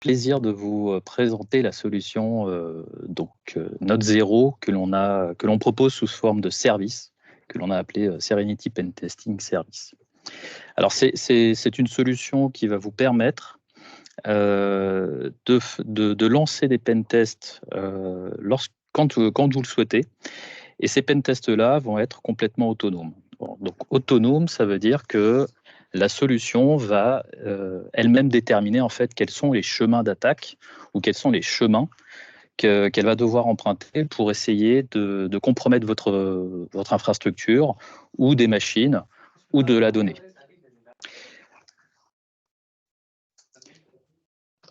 plaisir de vous présenter la solution Note Zero que l'on propose sous forme de service, que l'on a appelé Serenity Pen Testing Service. Alors, c'est une solution qui va vous permettre de lancer des pen tests quand vous le souhaitez. Et ces pen tests-là vont être complètement autonomes. Bon, donc, autonome, ça veut dire que la solution va elle-même déterminer en fait quels sont les chemins d'attaque ou quels sont les chemins qu'elle va devoir emprunter pour essayer de compromettre votre infrastructure ou des machines ou de la donnée.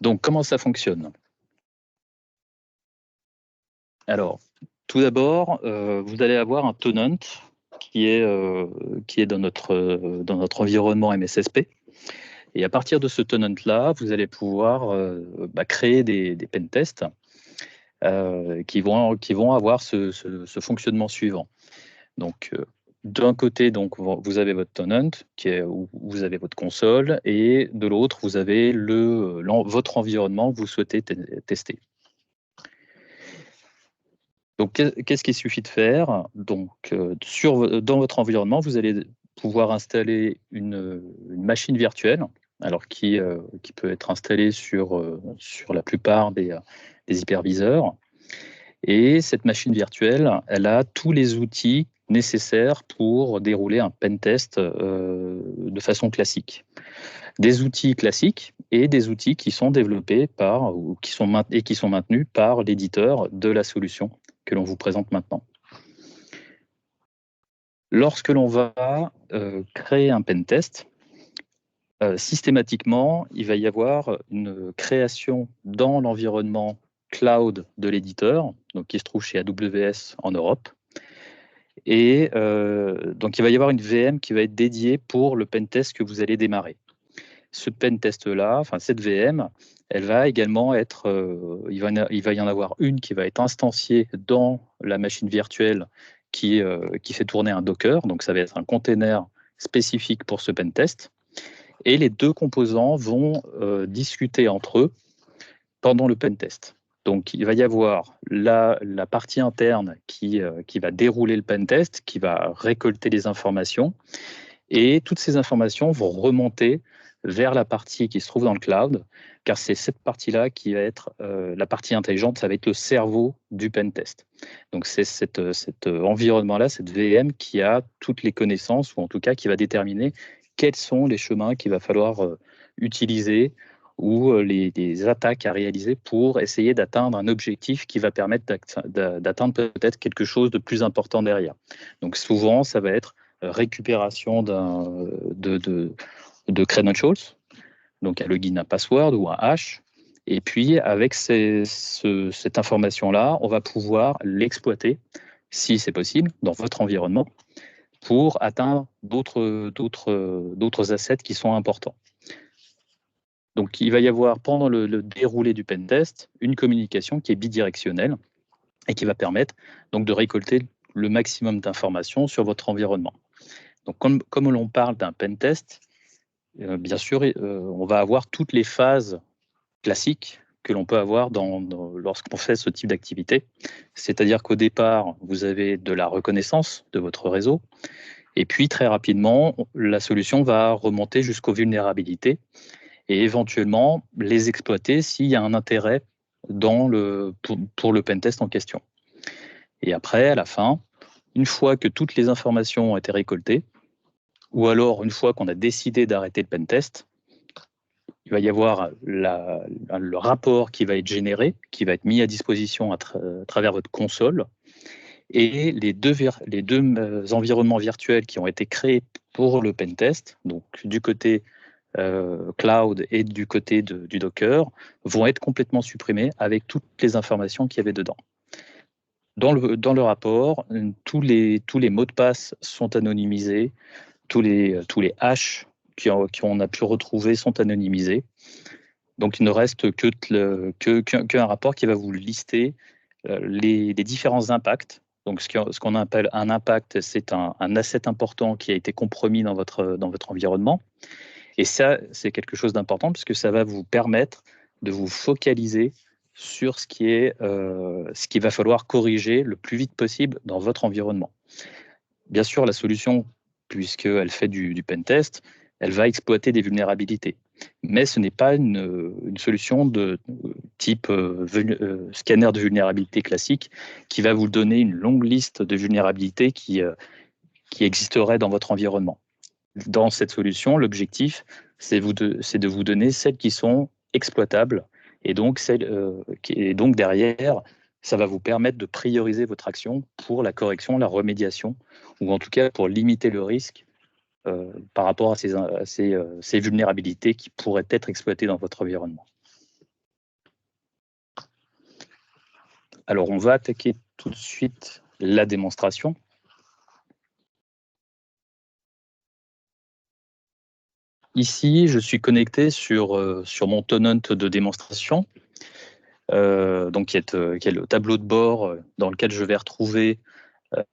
Donc, comment ça fonctionne? Alors, tout d'abord, vous allez avoir un tenant qui est dans notre environnement MSSP. Et à partir de ce tenant-là, vous allez pouvoir créer des pen tests qui vont avoir ce fonctionnement suivant. Donc, d'un côté, donc, vous avez votre tenant, où vous avez votre console, et de l'autre, vous avez votre environnement que vous souhaitez tester. Donc, qu'est-ce qu'il suffit de faire? Donc, dans votre environnement, vous allez pouvoir installer une machine virtuelle, alors qui peut être installée sur la plupart des hyperviseurs. Et cette machine virtuelle, elle a tous les outils nécessaires pour dérouler un pen test de façon classique. Des outils classiques et des outils qui sont développés qui sont maintenus par l'éditeur de la solution que l'on vous présente maintenant. Lorsque l'on va créer un pen test, systématiquement, il va y avoir une création dans l'environnement cloud de l'éditeur, donc qui se trouve chez AWS en Europe. Et donc, il va y avoir une VM qui va être dédiée pour le pen test que vous allez démarrer. Ce pen test-là, enfin cette VM, elle va également être, il va y en avoir une qui va être instanciée dans la machine virtuelle qui fait tourner un Docker. Donc, ça va être un container spécifique pour ce pen test. Et les deux composants vont discuter entre eux pendant le pen test. Donc, il va y avoir la partie interne qui va dérouler le pen test, qui va récolter les informations. Et toutes ces informations vont remonter vers la partie qui se trouve dans le cloud, car c'est cette partie-là qui va être la partie intelligente, ça va être le cerveau du pen test. Donc, c'est cet environnement-là, cette VM, qui a toutes les connaissances, ou en tout cas qui va déterminer quels sont les chemins qu'il va falloir utiliser ou les attaques à réaliser pour essayer d'atteindre un objectif qui va permettre d'atteindre peut-être quelque chose de plus important derrière. Donc, souvent, ça va être récupération de credentials, donc un login, un password ou un hash. Et puis, avec cette information-là, on va pouvoir l'exploiter, si c'est possible, dans votre environnement, pour atteindre d'autres assets qui sont importants. Donc, il va y avoir, pendant le déroulé du pen test, une communication qui est bidirectionnelle et qui va permettre donc de récolter le maximum d'informations sur votre environnement. Donc, comme l'on parle d'un pen test, bien sûr, on va avoir toutes les phases classiques que l'on peut avoir lorsqu'on fait ce type d'activité. C'est-à-dire qu'au départ, vous avez de la reconnaissance de votre réseau. Et puis, très rapidement, la solution va remonter jusqu'aux vulnérabilités et éventuellement les exploiter s'il y a un intérêt pour le pentest en question. Et après, à la fin, une fois que toutes les informations ont été récoltées, ou alors une fois qu'on a décidé d'arrêter le pentest, il va y avoir le rapport qui va être généré, qui va être mis à disposition à travers votre console, et les deux environnements virtuels qui ont été créés pour le pentest, donc du côté cloud et du côté du Docker, vont être complètement supprimés avec toutes les informations qu'il y avait dedans. Dans le rapport, tous les mots de passe sont anonymisés, tous les hashes qu'on a pu retrouver sont anonymisés. Donc, il ne reste qu'un rapport qui va vous lister les différents impacts. Donc, ce qu'on appelle un impact, c'est un asset important qui a été compromis dans votre environnement. Et ça, c'est quelque chose d'important puisque ça va vous permettre de vous focaliser sur ce qu'il va falloir corriger le plus vite possible dans votre environnement. Bien sûr, la solution, puisqu'elle fait du pentest, elle va exploiter des vulnérabilités. Mais ce n'est pas une solution de type scanner de vulnérabilité classique qui va vous donner une longue liste de vulnérabilités qui existeraient dans votre environnement. Dans cette solution, l'objectif, c'est de vous donner celles qui sont exploitables et donc derrière, ça va vous permettre de prioriser votre action pour la correction, la remédiation, ou en tout cas pour limiter le risque par rapport à ces vulnérabilités qui pourraient être exploitées dans votre environnement. Alors, on va attaquer tout de suite la démonstration. Ici, je suis connecté sur mon tenant de démonstration, donc qui est le tableau de bord dans lequel je vais retrouver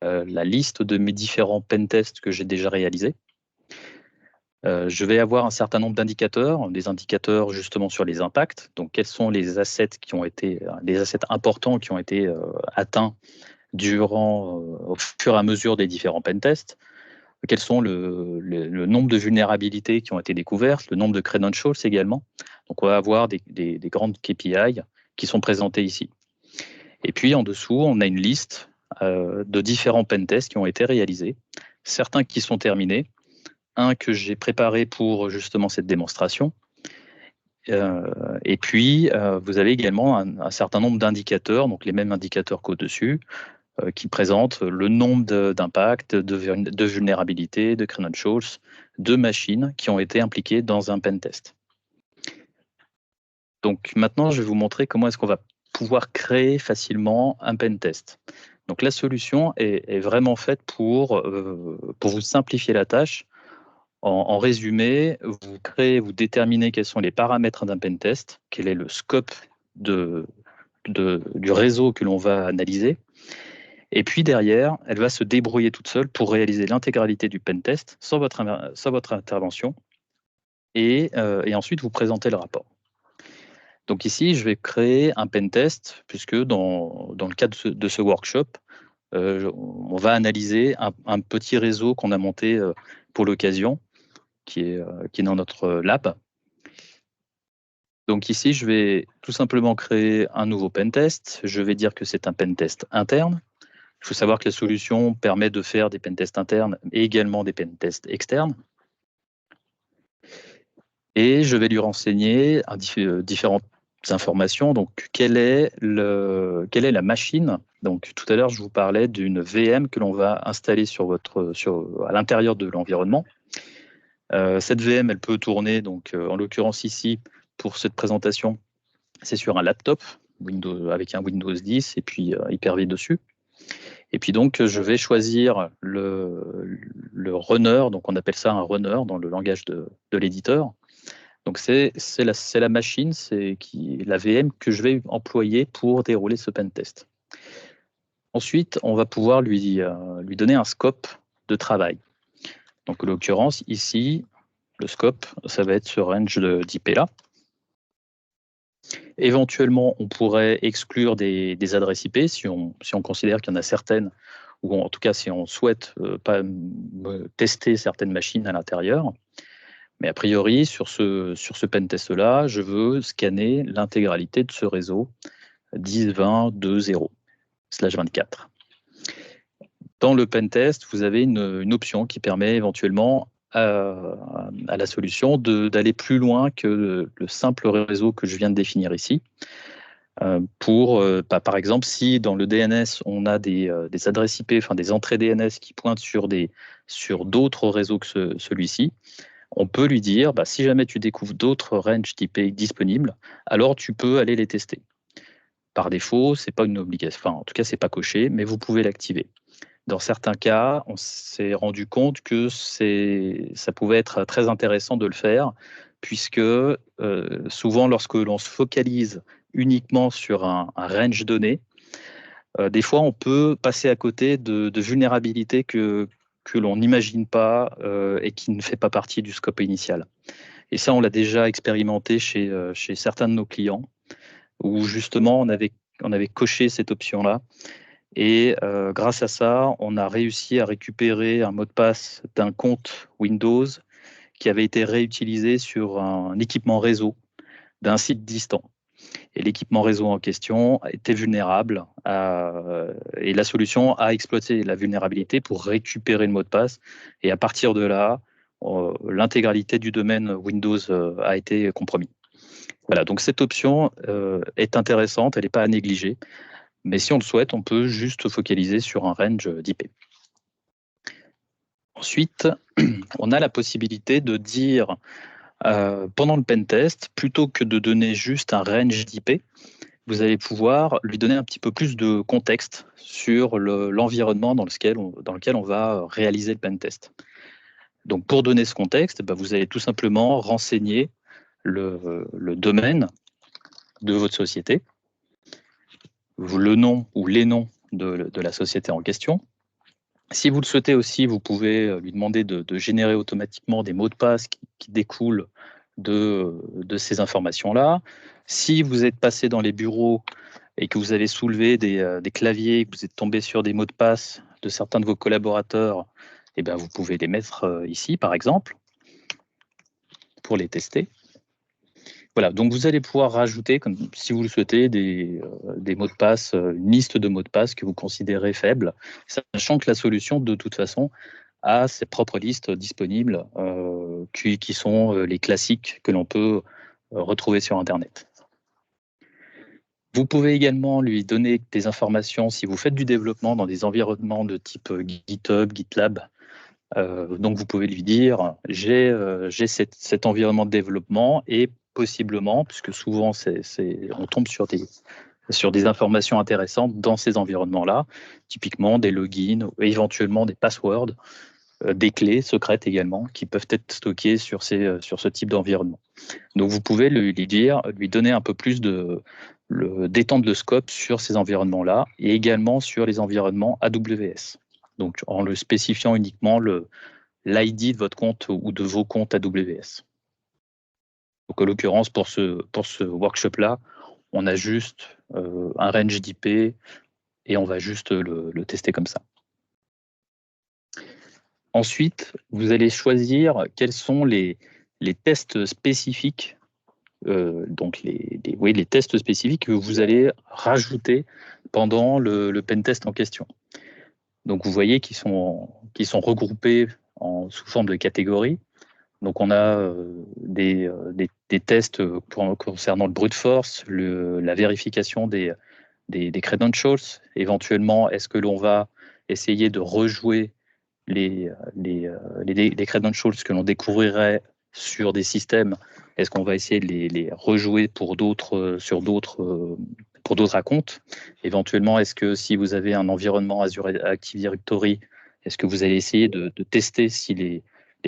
la liste de mes différents pentests que j'ai déjà réalisés. Je vais avoir un certain nombre d'indicateurs, des indicateurs justement sur les impacts. Donc, quels sont les assets les assets importants qui ont été atteints au fur et à mesure des différents pentests. Quels sont le nombre de vulnérabilités qui ont été découvertes, le nombre de credentials également. Donc, on va avoir des grandes KPI qui sont présentées ici. Et puis, en dessous, on a une liste de différents pentests qui ont été réalisés, certains qui sont terminés, un que j'ai préparé pour justement cette démonstration. Et puis, vous avez également un certain nombre d'indicateurs, donc les mêmes indicateurs qu'au-dessus, qui présentent le nombre d'impacts, de vulnérabilités, de credentials, de machines qui ont été impliquées dans un pentest. Donc maintenant, je vais vous montrer comment est-ce qu'on va pouvoir créer facilement un pentest. Donc la solution est vraiment faite pour vous simplifier la tâche. En résumé, vous déterminez quels sont les paramètres d'un pentest, quel est le scope du réseau que l'on va analyser. Et puis derrière, elle va se débrouiller toute seule pour réaliser l'intégralité du pentest sans votre intervention et ensuite vous présenter le rapport. Donc ici, je vais créer un pentest puisque dans le cadre de ce workshop, on va analyser un petit réseau qu'on a monté pour l'occasion, qui est dans notre lab. Donc ici, je vais tout simplement créer un nouveau pentest. Je vais dire que c'est un pentest interne. Il faut savoir que la solution permet de faire des pentests internes et également des pentests externes. Et je vais lui renseigner différentes informations. Donc, quelle est la machine? Donc, tout à l'heure, je vous parlais d'une VM que l'on va installer à l'intérieur de l'environnement. Cette VM, elle peut tourner, donc, en l'occurrence ici, pour cette présentation, c'est sur un laptop avec un Windows 10 et puis Hyper-V dessus. Et puis donc, je vais choisir le runner, donc on appelle ça un runner dans le langage de l'éditeur. Donc c'est la machine, la VM que je vais employer pour dérouler ce pentest. Ensuite, on va pouvoir lui donner un scope de travail. Donc en l'occurrence, ici, le scope, ça va être ce range d'IP-là. Éventuellement, on pourrait exclure des adresses IP si on considère qu'il y en a certaines, ou en tout cas si on souhaite pas tester certaines machines à l'intérieur. Mais a priori, sur ce pentest-là, je veux scanner l'intégralité de ce réseau 10.20.2.0/24. Dans le pentest, vous avez une option qui permet éventuellement à la solution d'aller plus loin que le simple réseau que je viens de définir ici. Par exemple, si dans le DNS, on a des adresses IP, enfin des entrées DNS qui pointent sur d'autres réseaux que celui-ci, on peut lui dire, si jamais tu découvres d'autres ranges d'IP disponibles, alors tu peux aller les tester. Par défaut, ce n'est pas une obligation, enfin, en tout cas, ce n'est pas coché, mais vous pouvez l'activer. Dans certains cas, on s'est rendu compte que ça pouvait être très intéressant de le faire, puisque souvent, lorsque l'on se focalise uniquement sur un range donné, des fois, on peut passer à côté de vulnérabilités que l'on n'imagine pas et qui ne fait pas partie du scope initial. Et ça, on l'a déjà expérimenté chez certains de nos clients, où justement, on avait coché cette option-là. Et grâce à ça, on a réussi à récupérer un mot de passe d'un compte Windows qui avait été réutilisé sur un équipement réseau d'un site distant. Et l'équipement réseau en question était vulnérable et la solution a exploité la vulnérabilité pour récupérer le mot de passe. Et à partir de là, l'intégralité du domaine Windows a été compromis. Voilà, donc cette option est intéressante, elle n'est pas à négliger. Mais si on le souhaite, on peut juste focaliser sur un range d'IP. Ensuite, on a la possibilité de dire pendant le pentest, plutôt que de donner juste un range d'IP, vous allez pouvoir lui donner un petit peu plus de contexte sur l'environnement dans lequel on va réaliser le pentest. Donc pour donner ce contexte, vous allez tout simplement renseigner le domaine de votre société, le nom ou les noms de la société en question. Si vous le souhaitez aussi, vous pouvez lui demander de générer automatiquement des mots de passe qui découlent de ces informations-là. Si vous êtes passé dans les bureaux et que vous avez soulevé des claviers, que vous êtes tombé sur des mots de passe de certains de vos collaborateurs, vous pouvez les mettre ici, par exemple, pour les tester. Voilà, donc vous allez pouvoir rajouter, comme si vous le souhaitez, des mots de passe, une liste de mots de passe que vous considérez faibles, sachant que la solution, de toute façon, a ses propres listes disponibles, qui sont les classiques que l'on peut retrouver sur Internet. Vous pouvez également lui donner des informations si vous faites du développement dans des environnements de type GitHub, GitLab. Donc vous pouvez lui dire j'ai cet environnement de développement et possiblement, puisque souvent on tombe sur des informations intéressantes dans ces environnements-là, typiquement des logins, éventuellement des passwords, des clés secrètes également, qui peuvent être stockées sur ce type d'environnement. Donc vous pouvez lui donner un peu plus d'étendre le scope sur ces environnements-là et également sur les environnements AWS. Donc en le spécifiant uniquement l'ID de votre compte ou de vos comptes AWS. Donc en l'occurrence, pour ce workshop-là, on a juste un range d'IP et on va juste le tester comme ça. Ensuite, vous allez choisir quels sont les tests spécifiques, donc les tests spécifiques que vous allez rajouter pendant le pentest en question. Donc vous voyez qu'ils sont regroupés sous forme de catégories. Donc on a des tests concernant le brute force, la vérification des credentials. Éventuellement, est-ce que l'on va essayer de rejouer les credentials que l'on découvrirait sur des systèmes? Est-ce qu'on va essayer de les rejouer pour d'autres comptes? Éventuellement, est-ce que si vous avez un environnement Azure Active Directory, est-ce que vous allez essayer de tester si les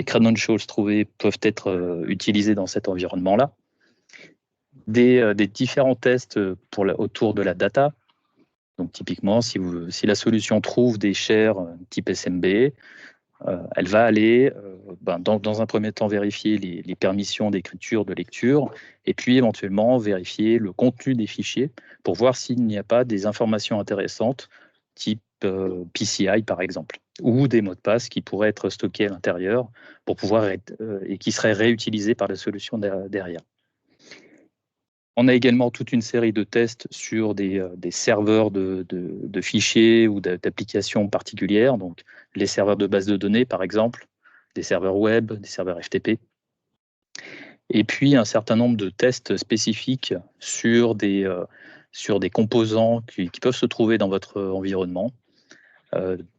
credentials trouvés peuvent être utilisés dans cet environnement-là? Des différents tests autour de la data. Donc typiquement, si la solution trouve des shares type SMB, elle va aller dans un premier temps vérifier les permissions d'écriture, de lecture, et puis éventuellement vérifier le contenu des fichiers pour voir s'il n'y a pas des informations intéressantes type PCI par exemple, ou des mots de passe qui pourraient être stockés à l'intérieur pour pouvoir et qui seraient réutilisés par la solution derrière. On a également toute une série de tests sur des serveurs de fichiers ou d'applications particulières, donc les serveurs de base de données par exemple, des serveurs web, des serveurs FTP. Et puis un certain nombre de tests spécifiques sur des composants qui peuvent se trouver dans votre environnement,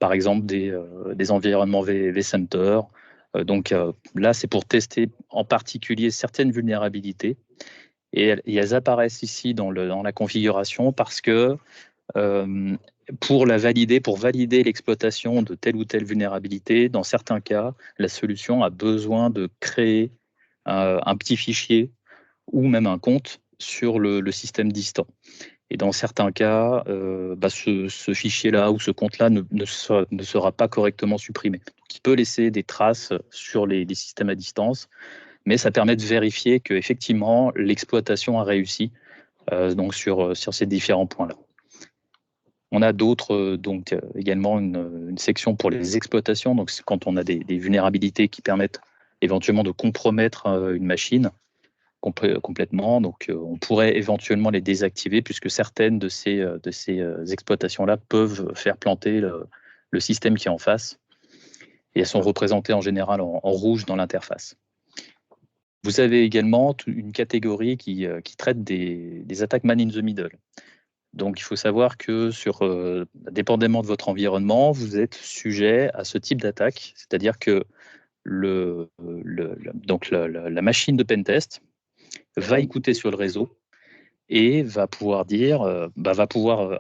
par exemple des environnements vCenter. Donc là, c'est pour tester en particulier certaines vulnérabilités. Et elles apparaissent ici dans la configuration parce que pour valider l'exploitation de telle ou telle vulnérabilité, dans certains cas, la solution a besoin de créer un petit fichier ou même un compte sur le système distant. Et dans certains cas, ce fichier-là ou ce compte-là ne sera pas correctement supprimé. Donc, il peut laisser des traces sur les systèmes à distance, mais ça permet de vérifier qu'effectivement l'exploitation a réussi donc sur ces différents points-là. On a d'autres, donc également une section pour les exploitations, donc c'est quand on a des vulnérabilités qui permettent éventuellement de compromettre une machine complètement, donc on pourrait éventuellement les désactiver puisque certaines de ces exploitations-là peuvent faire planter le système qui est en face, et elles sont représentées en général en rouge dans l'interface. Vous avez également une catégorie qui traite des attaques man in the middle. Donc, il faut savoir que dépendamment de votre environnement, vous êtes sujet à ce type d'attaque, c'est-à-dire que la machine de pentest va écouter sur le réseau et va pouvoir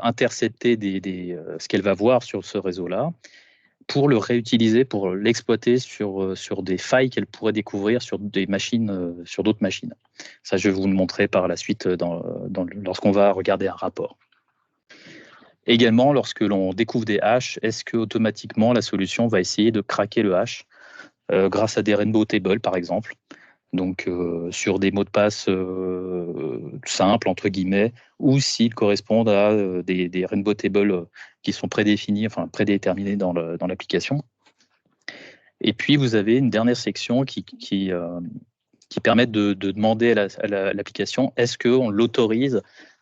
intercepter ce qu'elle va voir sur ce réseau-là pour le réutiliser, pour l'exploiter sur des failles qu'elle pourrait découvrir sur d'autres machines. Ça, je vais vous le montrer par la suite lorsqu'on va regarder un rapport. Également, lorsque l'on découvre des hashes, est-ce que automatiquement la solution va essayer de craquer le hash grâce à des rainbow tables, par exemple, donc sur des mots de passe simples, entre guillemets, ou s'ils correspondent à des rainbow tables qui sont prédéfinis, enfin prédéterminés dans l'application. Et puis, vous avez une dernière section qui permet de demander à l'application, est-ce qu'on l'autorise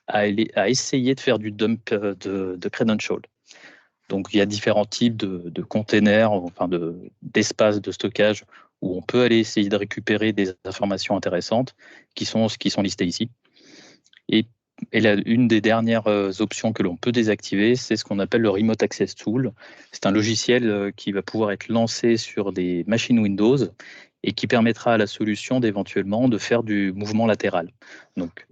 à essayer de faire du dump de credentials. Donc, il y a différents types de containers, enfin d'espaces de stockage où on peut aller essayer de récupérer des informations intéressantes qui sont listées ici. Et une des dernières options que l'on peut désactiver, c'est ce qu'on appelle le Remote Access Tool. C'est un logiciel qui va pouvoir être lancé sur des machines Windows et qui permettra à la solution d'éventuellement de faire du mouvement latéral. Donc,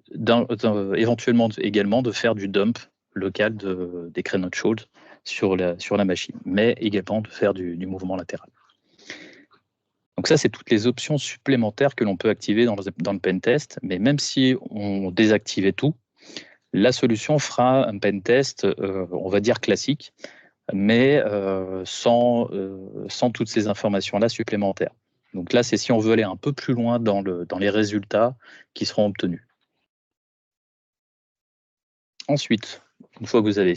éventuellement également de faire du dump local des credentials sur la machine, mais également de faire du mouvement latéral. Donc ça, c'est toutes les options supplémentaires que l'on peut activer dans le pentest, mais même si on désactivait tout, la solution fera un pentest, on va dire classique, mais sans toutes ces informations-là supplémentaires. Donc là, c'est si on veut aller un peu plus loin dans les résultats qui seront obtenus. Ensuite, une fois que vous avez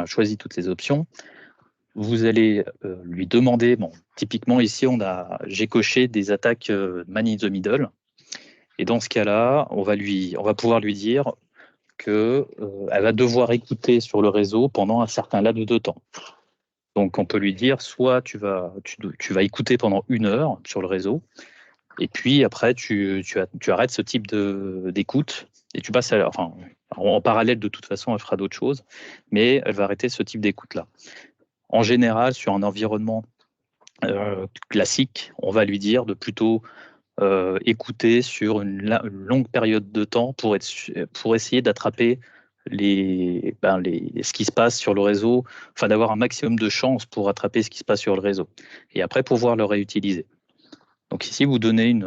choisi toutes ces options, vous allez lui demander, typiquement ici, j'ai coché des attaques man in the middle, et dans ce cas-là, on va pouvoir lui dire qu'elle va devoir écouter sur le réseau pendant un certain laps de temps. Donc, on peut lui dire, soit tu vas écouter pendant 1 heure sur le réseau, et puis après, tu arrêtes ce type d'écoute, et tu passes en parallèle, de toute façon, elle fera d'autres choses, mais elle va arrêter ce type d'écoute-là. En général, sur un environnement classique, on va lui dire de plutôt écouter sur une longue période de temps pour essayer d'attraper ce qui se passe sur le réseau, enfin d'avoir un maximum de chances pour attraper ce qui se passe sur le réseau, et après pouvoir le réutiliser. Donc ici, vous donnez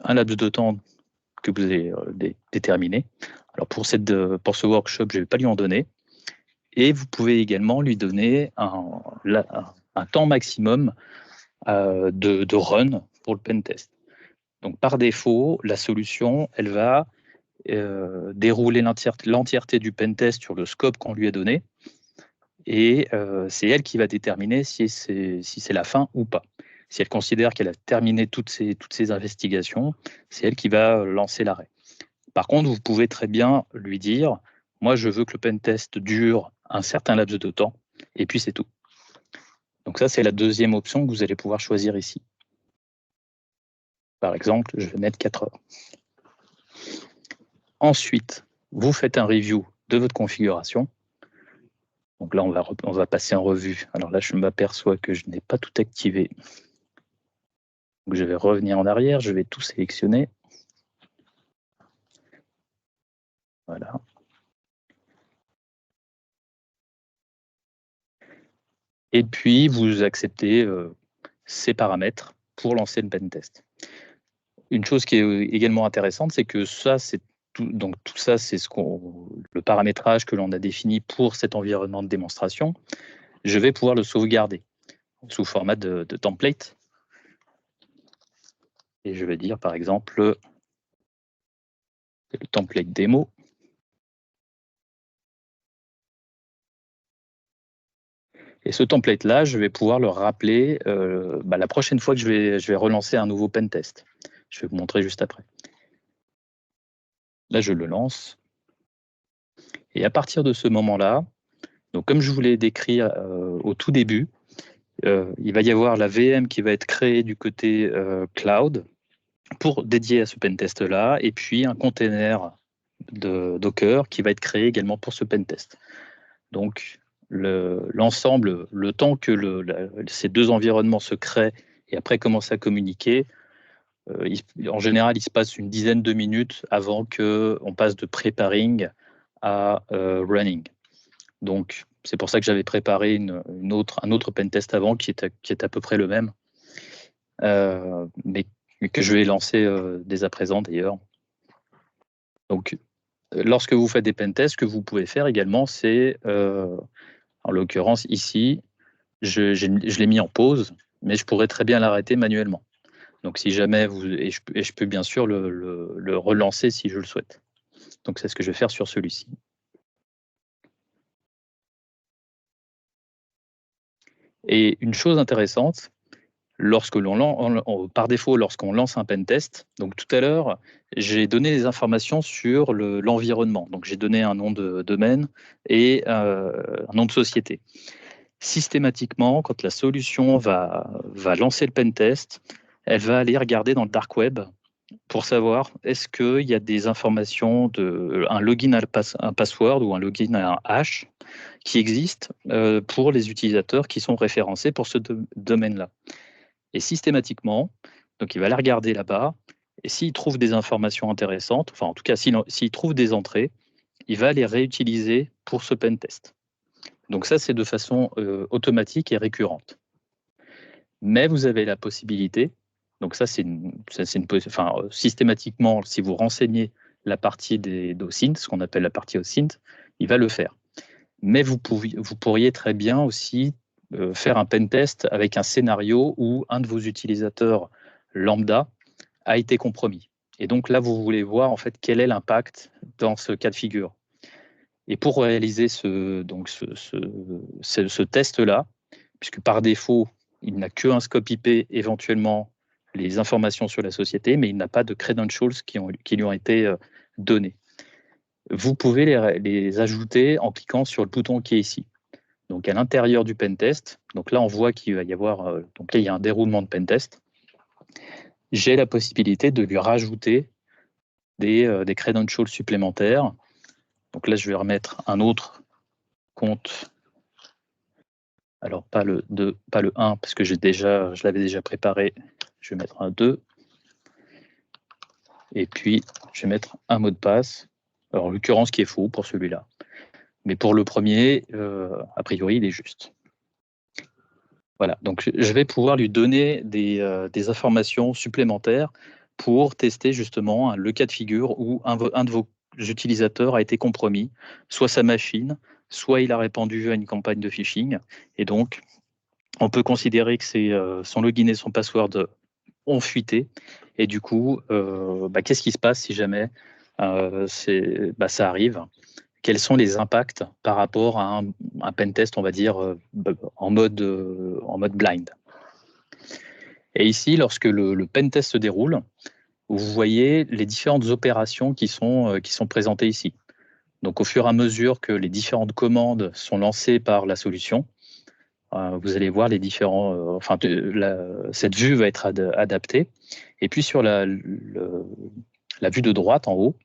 un laps de temps que vous avez déterminé. Alors pour ce workshop, je ne vais pas lui en donner. Et vous pouvez également lui donner un temps maximum de run pour le pentest. Donc par défaut, la solution, elle va dérouler l'entièreté du pentest sur le scope qu'on lui a donné, et c'est elle qui va déterminer si c'est la fin ou pas. Si elle considère qu'elle a terminé toutes ces investigations, c'est elle qui va lancer l'arrêt. Par contre, vous pouvez très bien lui dire, moi je veux que le pentest dure un certain laps de temps, et puis c'est tout. Donc ça, c'est la deuxième option que vous allez pouvoir choisir ici. Par exemple, je vais mettre 4 heures. Ensuite, vous faites un review de votre configuration. Donc là, on va passer en revue. Alors là, je m'aperçois que je n'ai pas tout activé. Donc je vais revenir en arrière, je vais tout sélectionner. Voilà. Et puis, vous acceptez ces paramètres pour lancer le pentest. Une chose qui est également intéressante, c'est que ça, c'est tout ça, c'est le paramétrage que l'on a défini pour cet environnement de démonstration. Je vais pouvoir le sauvegarder sous format de template. et je vais dire par exemple le template démo. Et ce template-là, je vais pouvoir le rappeler la prochaine fois que je vais relancer un nouveau pentest. Je vais vous montrer juste après. Là, je le lance. Et à partir de ce moment-là, donc comme je vous l'ai décrit au tout début, il va y avoir la VM qui va être créée du côté cloud pour dédier à ce pentest-là, et puis un container de Docker qui va être créé également pour ce pentest. Donc, l'ensemble, le temps que ces deux environnements se créent et après commencent à communiquer, en général, il se passe une dizaine de minutes avant qu'on passe de preparing à running. Donc, c'est pour ça que j'avais préparé un autre pentest avant qui est à peu près le même, mais que je vais lancer dès à présent d'ailleurs. Donc, lorsque vous faites des pentests, ce que vous pouvez faire également, c'est, en l'occurrence ici, je l'ai mis en pause, mais je pourrais très bien l'arrêter manuellement. Donc, si jamais je peux bien sûr le relancer si je le souhaite. Donc, c'est ce que je vais faire sur celui-ci. Et une chose intéressante, par défaut, lorsqu'on lance un pentest, donc tout à l'heure, j'ai donné des informations sur l'environnement. Donc, j'ai donné un nom de domaine et un nom de société. Systématiquement, quand la solution va lancer le pentest, elle va aller regarder dans le dark web pour savoir est-ce qu'il y a des informations un login à un password ou un login à un hash qui existent pour les utilisateurs qui sont référencés pour ce domaine-là. Et systématiquement, donc il va aller regarder là-bas, et s'il trouve des informations intéressantes, enfin en tout cas s'il trouve des entrées, il va les réutiliser pour ce pentest. Donc ça, c'est de façon automatique et récurrente. Mais vous avez la possibilité, donc ça, systématiquement, si vous renseignez la partie des OSINT, ce qu'on appelle la partie OSINT, il va le faire. Mais vous pourriez très bien aussi faire un pentest avec un scénario où un de vos utilisateurs lambda a été compromis. Et donc là, vous voulez voir en fait quel est l'impact dans ce cas de figure. Et pour réaliser ce test-là, puisque par défaut, il n'a qu'un scope IP, éventuellement les informations sur la société, mais il n'a pas de credentials qui lui ont été donnés. Vous pouvez les ajouter en cliquant sur le bouton qui est ici. Donc à l'intérieur du pentest, donc là on voit qu'il va y avoir, donc là il y a un déroulement de pentest. J'ai la possibilité de lui rajouter des credentials supplémentaires. Donc là je vais remettre un autre compte. Alors pas le 2, pas le 1 parce que je l'avais déjà préparé. Je vais mettre un 2. Et puis je vais mettre un mot de passe. Alors en l'occurrence qui est faux pour celui-là. Mais pour le premier, a priori, il est juste. Voilà, donc je vais pouvoir lui donner des informations supplémentaires pour tester justement le cas de figure où un de vos utilisateurs a été compromis, soit sa machine, soit il a répondu à une campagne de phishing. Et donc, on peut considérer que son login et son password ont fuité. Et du coup, qu'est-ce qui se passe si jamais ça arrive? Quels sont les impacts par rapport à un pentest, on va dire, en mode blind. Et ici, lorsque le pentest se déroule, vous voyez les différentes opérations qui sont présentées ici. Donc, au fur et à mesure que les différentes commandes sont lancées par la solution, vous allez voir les différents... cette vue va être adaptée. Et puis, sur la vue de droite, en haut,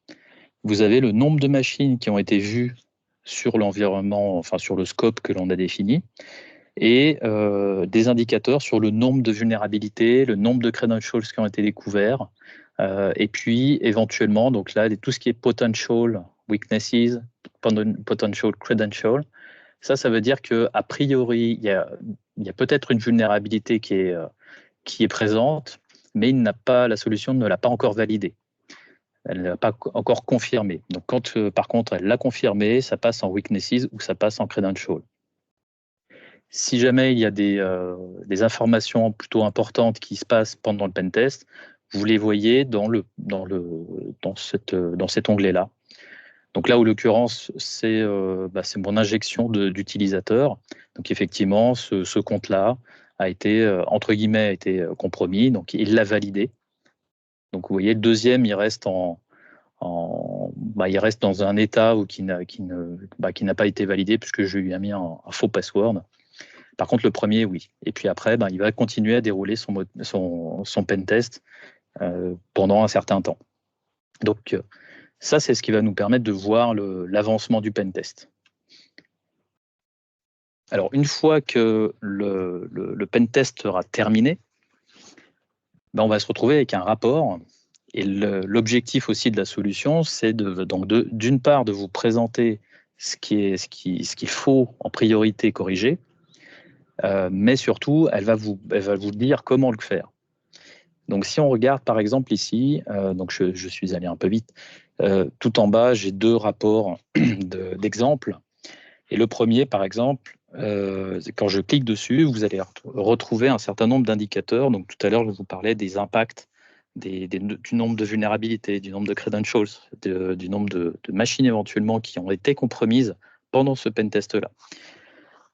vous avez le nombre de machines qui ont été vues sur l'environnement, enfin sur le scope que l'on a défini, et des indicateurs sur le nombre de vulnérabilités, le nombre de credentials qui ont été découverts, et puis éventuellement, donc là, tout ce qui est potential weaknesses, potential credential, ça veut dire qu'a priori, il y a peut-être une vulnérabilité qui est présente, mais la solution ne l'a pas encore validée. Elle ne l'a pas encore confirmé. Donc, quand par contre elle l'a confirmé, ça passe en weaknesses ou ça passe en credential. Si jamais il y a des informations plutôt importantes qui se passent pendant le pentest, vous les voyez dans cet onglet-là. Donc là, en l'occurrence, c'est mon injection d'utilisateur. Donc effectivement, ce compte-là a été, entre guillemets, a été compromis. Donc il l'a validé. Donc vous voyez, le deuxième, il reste il reste dans un état qui n'a pas été validé puisque je lui ai mis un faux password. Par contre, le premier, oui. Et puis après, il va continuer à dérouler son pentest pendant un certain temps. Donc, ça, c'est ce qui va nous permettre de voir l'avancement du pentest. Alors, une fois que le pentest sera terminé, on va se retrouver avec un rapport. Et l'objectif aussi de la solution, c'est d'une part de vous présenter ce qu'il faut en priorité corriger, mais surtout, elle va vous dire comment le faire. Donc, si on regarde par exemple ici, donc je suis allé un peu vite, tout en bas, j'ai deux rapports d'exemples. Et le premier, par exemple, quand je clique dessus, vous allez retrouver un certain nombre d'indicateurs. Donc, tout à l'heure, je vous parlais des impacts, du nombre de vulnérabilités, du nombre de credentials, du nombre de machines éventuellement qui ont été compromises pendant ce pentest-là.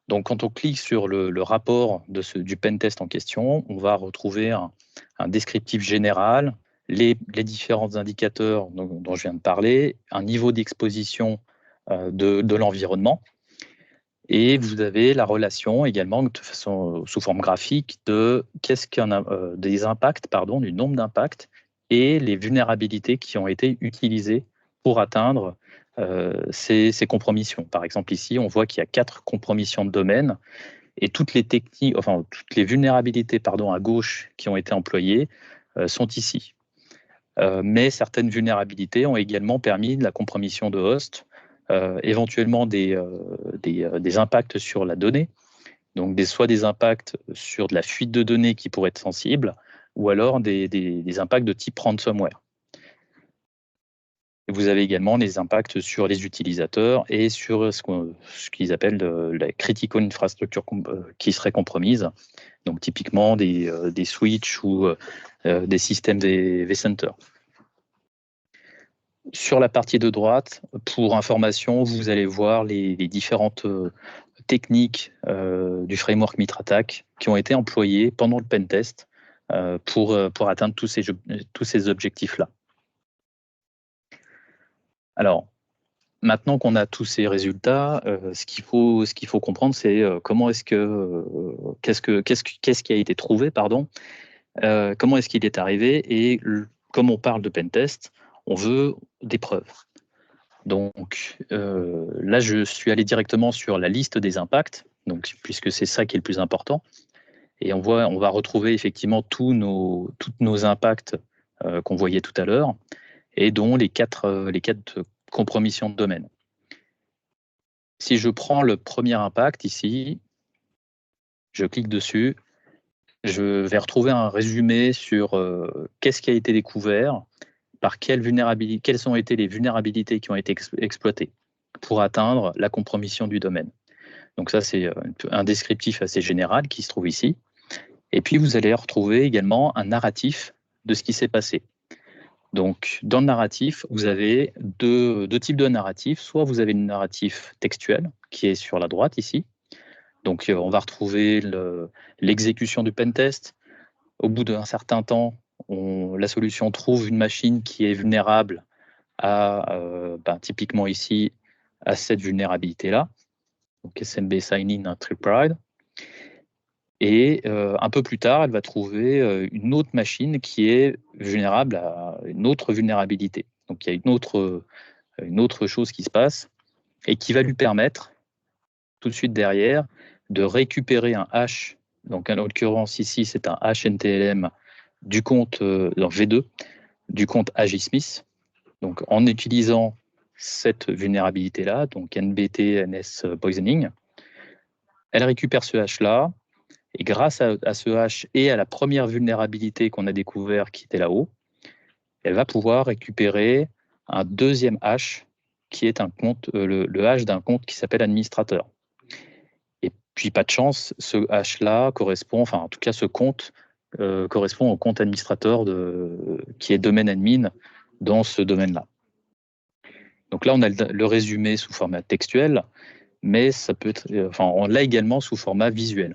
Donc, quand on clique sur le rapport du pentest en question, on va retrouver un descriptif général, les différents indicateurs dont je viens de parler, un niveau d'exposition de l'environnement, et vous avez la relation également de façon sous forme graphique de des impacts, du nombre d'impacts et les vulnérabilités qui ont été utilisées pour atteindre ces compromissions. Par exemple, ici, on voit qu'il y a 4 compromissions de domaine et toutes les vulnérabilités à gauche qui ont été employées sont ici. Mais certaines vulnérabilités ont également permis la compromission de host, éventuellement des impacts sur la donnée, donc soit des impacts sur de la fuite de données qui pourraient être sensibles, ou alors des impacts de type ransomware. Vous avez également des impacts sur les utilisateurs et sur ce qu'ils appellent la critical infrastructure qui serait compromise, donc typiquement des switches ou des systèmes des vCenter. Sur la partie de droite, pour information, vous allez voir les différentes techniques du framework MitraTaC qui ont été employées pendant le pentest pour atteindre tous ces objectifs-là. Alors, maintenant qu'on a tous ces résultats, ce qu'il faut comprendre, c'est qu'est-ce qui a été trouvé, comment est-ce qu'il est arrivé, et comme on parle de pentest, on veut des preuves. Donc là, je suis allé directement sur la liste des impacts, donc, puisque c'est ça qui est le plus important. Et on va retrouver effectivement tous nos impacts qu'on voyait tout à l'heure, et dont les quatre compromissions de domaine. Si je prends le premier impact ici, je clique dessus, je vais retrouver un résumé sur qu'est-ce qui a été découvert, quelles ont été les vulnérabilités qui ont été exploitées pour atteindre la compromission du domaine. Donc ça, c'est un descriptif assez général qui se trouve ici. Et puis, vous allez retrouver également un narratif de ce qui s'est passé. Donc, dans le narratif, vous avez deux types de narratifs. Soit vous avez le narratif textuel, qui est sur la droite ici. Donc, on va retrouver l'exécution du pentest. Au bout d'un certain temps, la solution trouve une machine qui est vulnérable à, typiquement ici, à cette vulnérabilité-là. Donc, SMB Sign-in à TripRide. Et un peu plus tard, elle va trouver une autre machine qui est vulnérable à une autre vulnérabilité. Donc, il y a une autre chose qui se passe et qui va lui permettre, tout de suite derrière, de récupérer un hash. Donc, en l'occurrence, ici, c'est un hash NTLM du compte V2, du compte AJ-Smith. Donc, en utilisant cette vulnérabilité-là, donc NBT-NS Poisoning, elle récupère ce hash-là. Et grâce à ce hash et à la première vulnérabilité qu'on a découvert qui était là-haut, elle va pouvoir récupérer un deuxième hash qui est le hash d'un compte qui s'appelle administrateur. Et puis, pas de chance, ce hash-là correspond, en tout cas, ce compte correspond au compte administrateur qui est domaine admin dans ce domaine-là. Donc là, on a le résumé sous format textuel, mais ça peut être, on l'a également sous format visuel.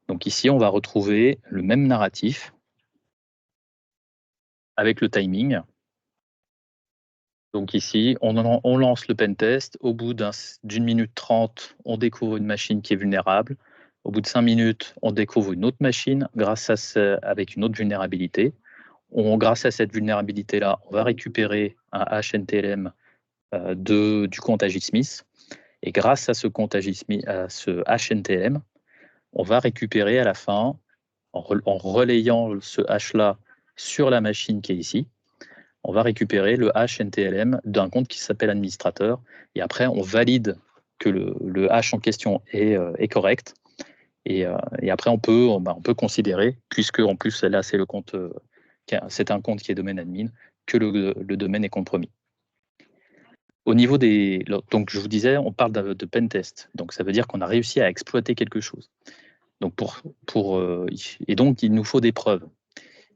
Donc ici, on va retrouver le même narratif avec le timing. Donc ici, on lance le pentest. Au bout d'une minute 30, on découvre une machine qui est vulnérable. Au bout de 5 minutes, on découvre une autre machine avec une autre vulnérabilité. Grâce à cette vulnérabilité-là, on va récupérer un hash NTLM du compte Agismith. Et grâce à ce compte Agismith, à ce hash NTLM, on va récupérer à la fin, en relayant ce hash-là sur la machine qui est ici, on va récupérer le hash NTLM d'un compte qui s'appelle administrateur. Et après, on valide que le hash en question est correct. Et après, on peut considérer, puisque en plus, là, c'est un compte qui est domaine admin, que le domaine est compromis. Au niveau donc je vous disais, on parle de pentest. Donc ça veut dire qu'on a réussi à exploiter quelque chose. Donc et donc il nous faut des preuves.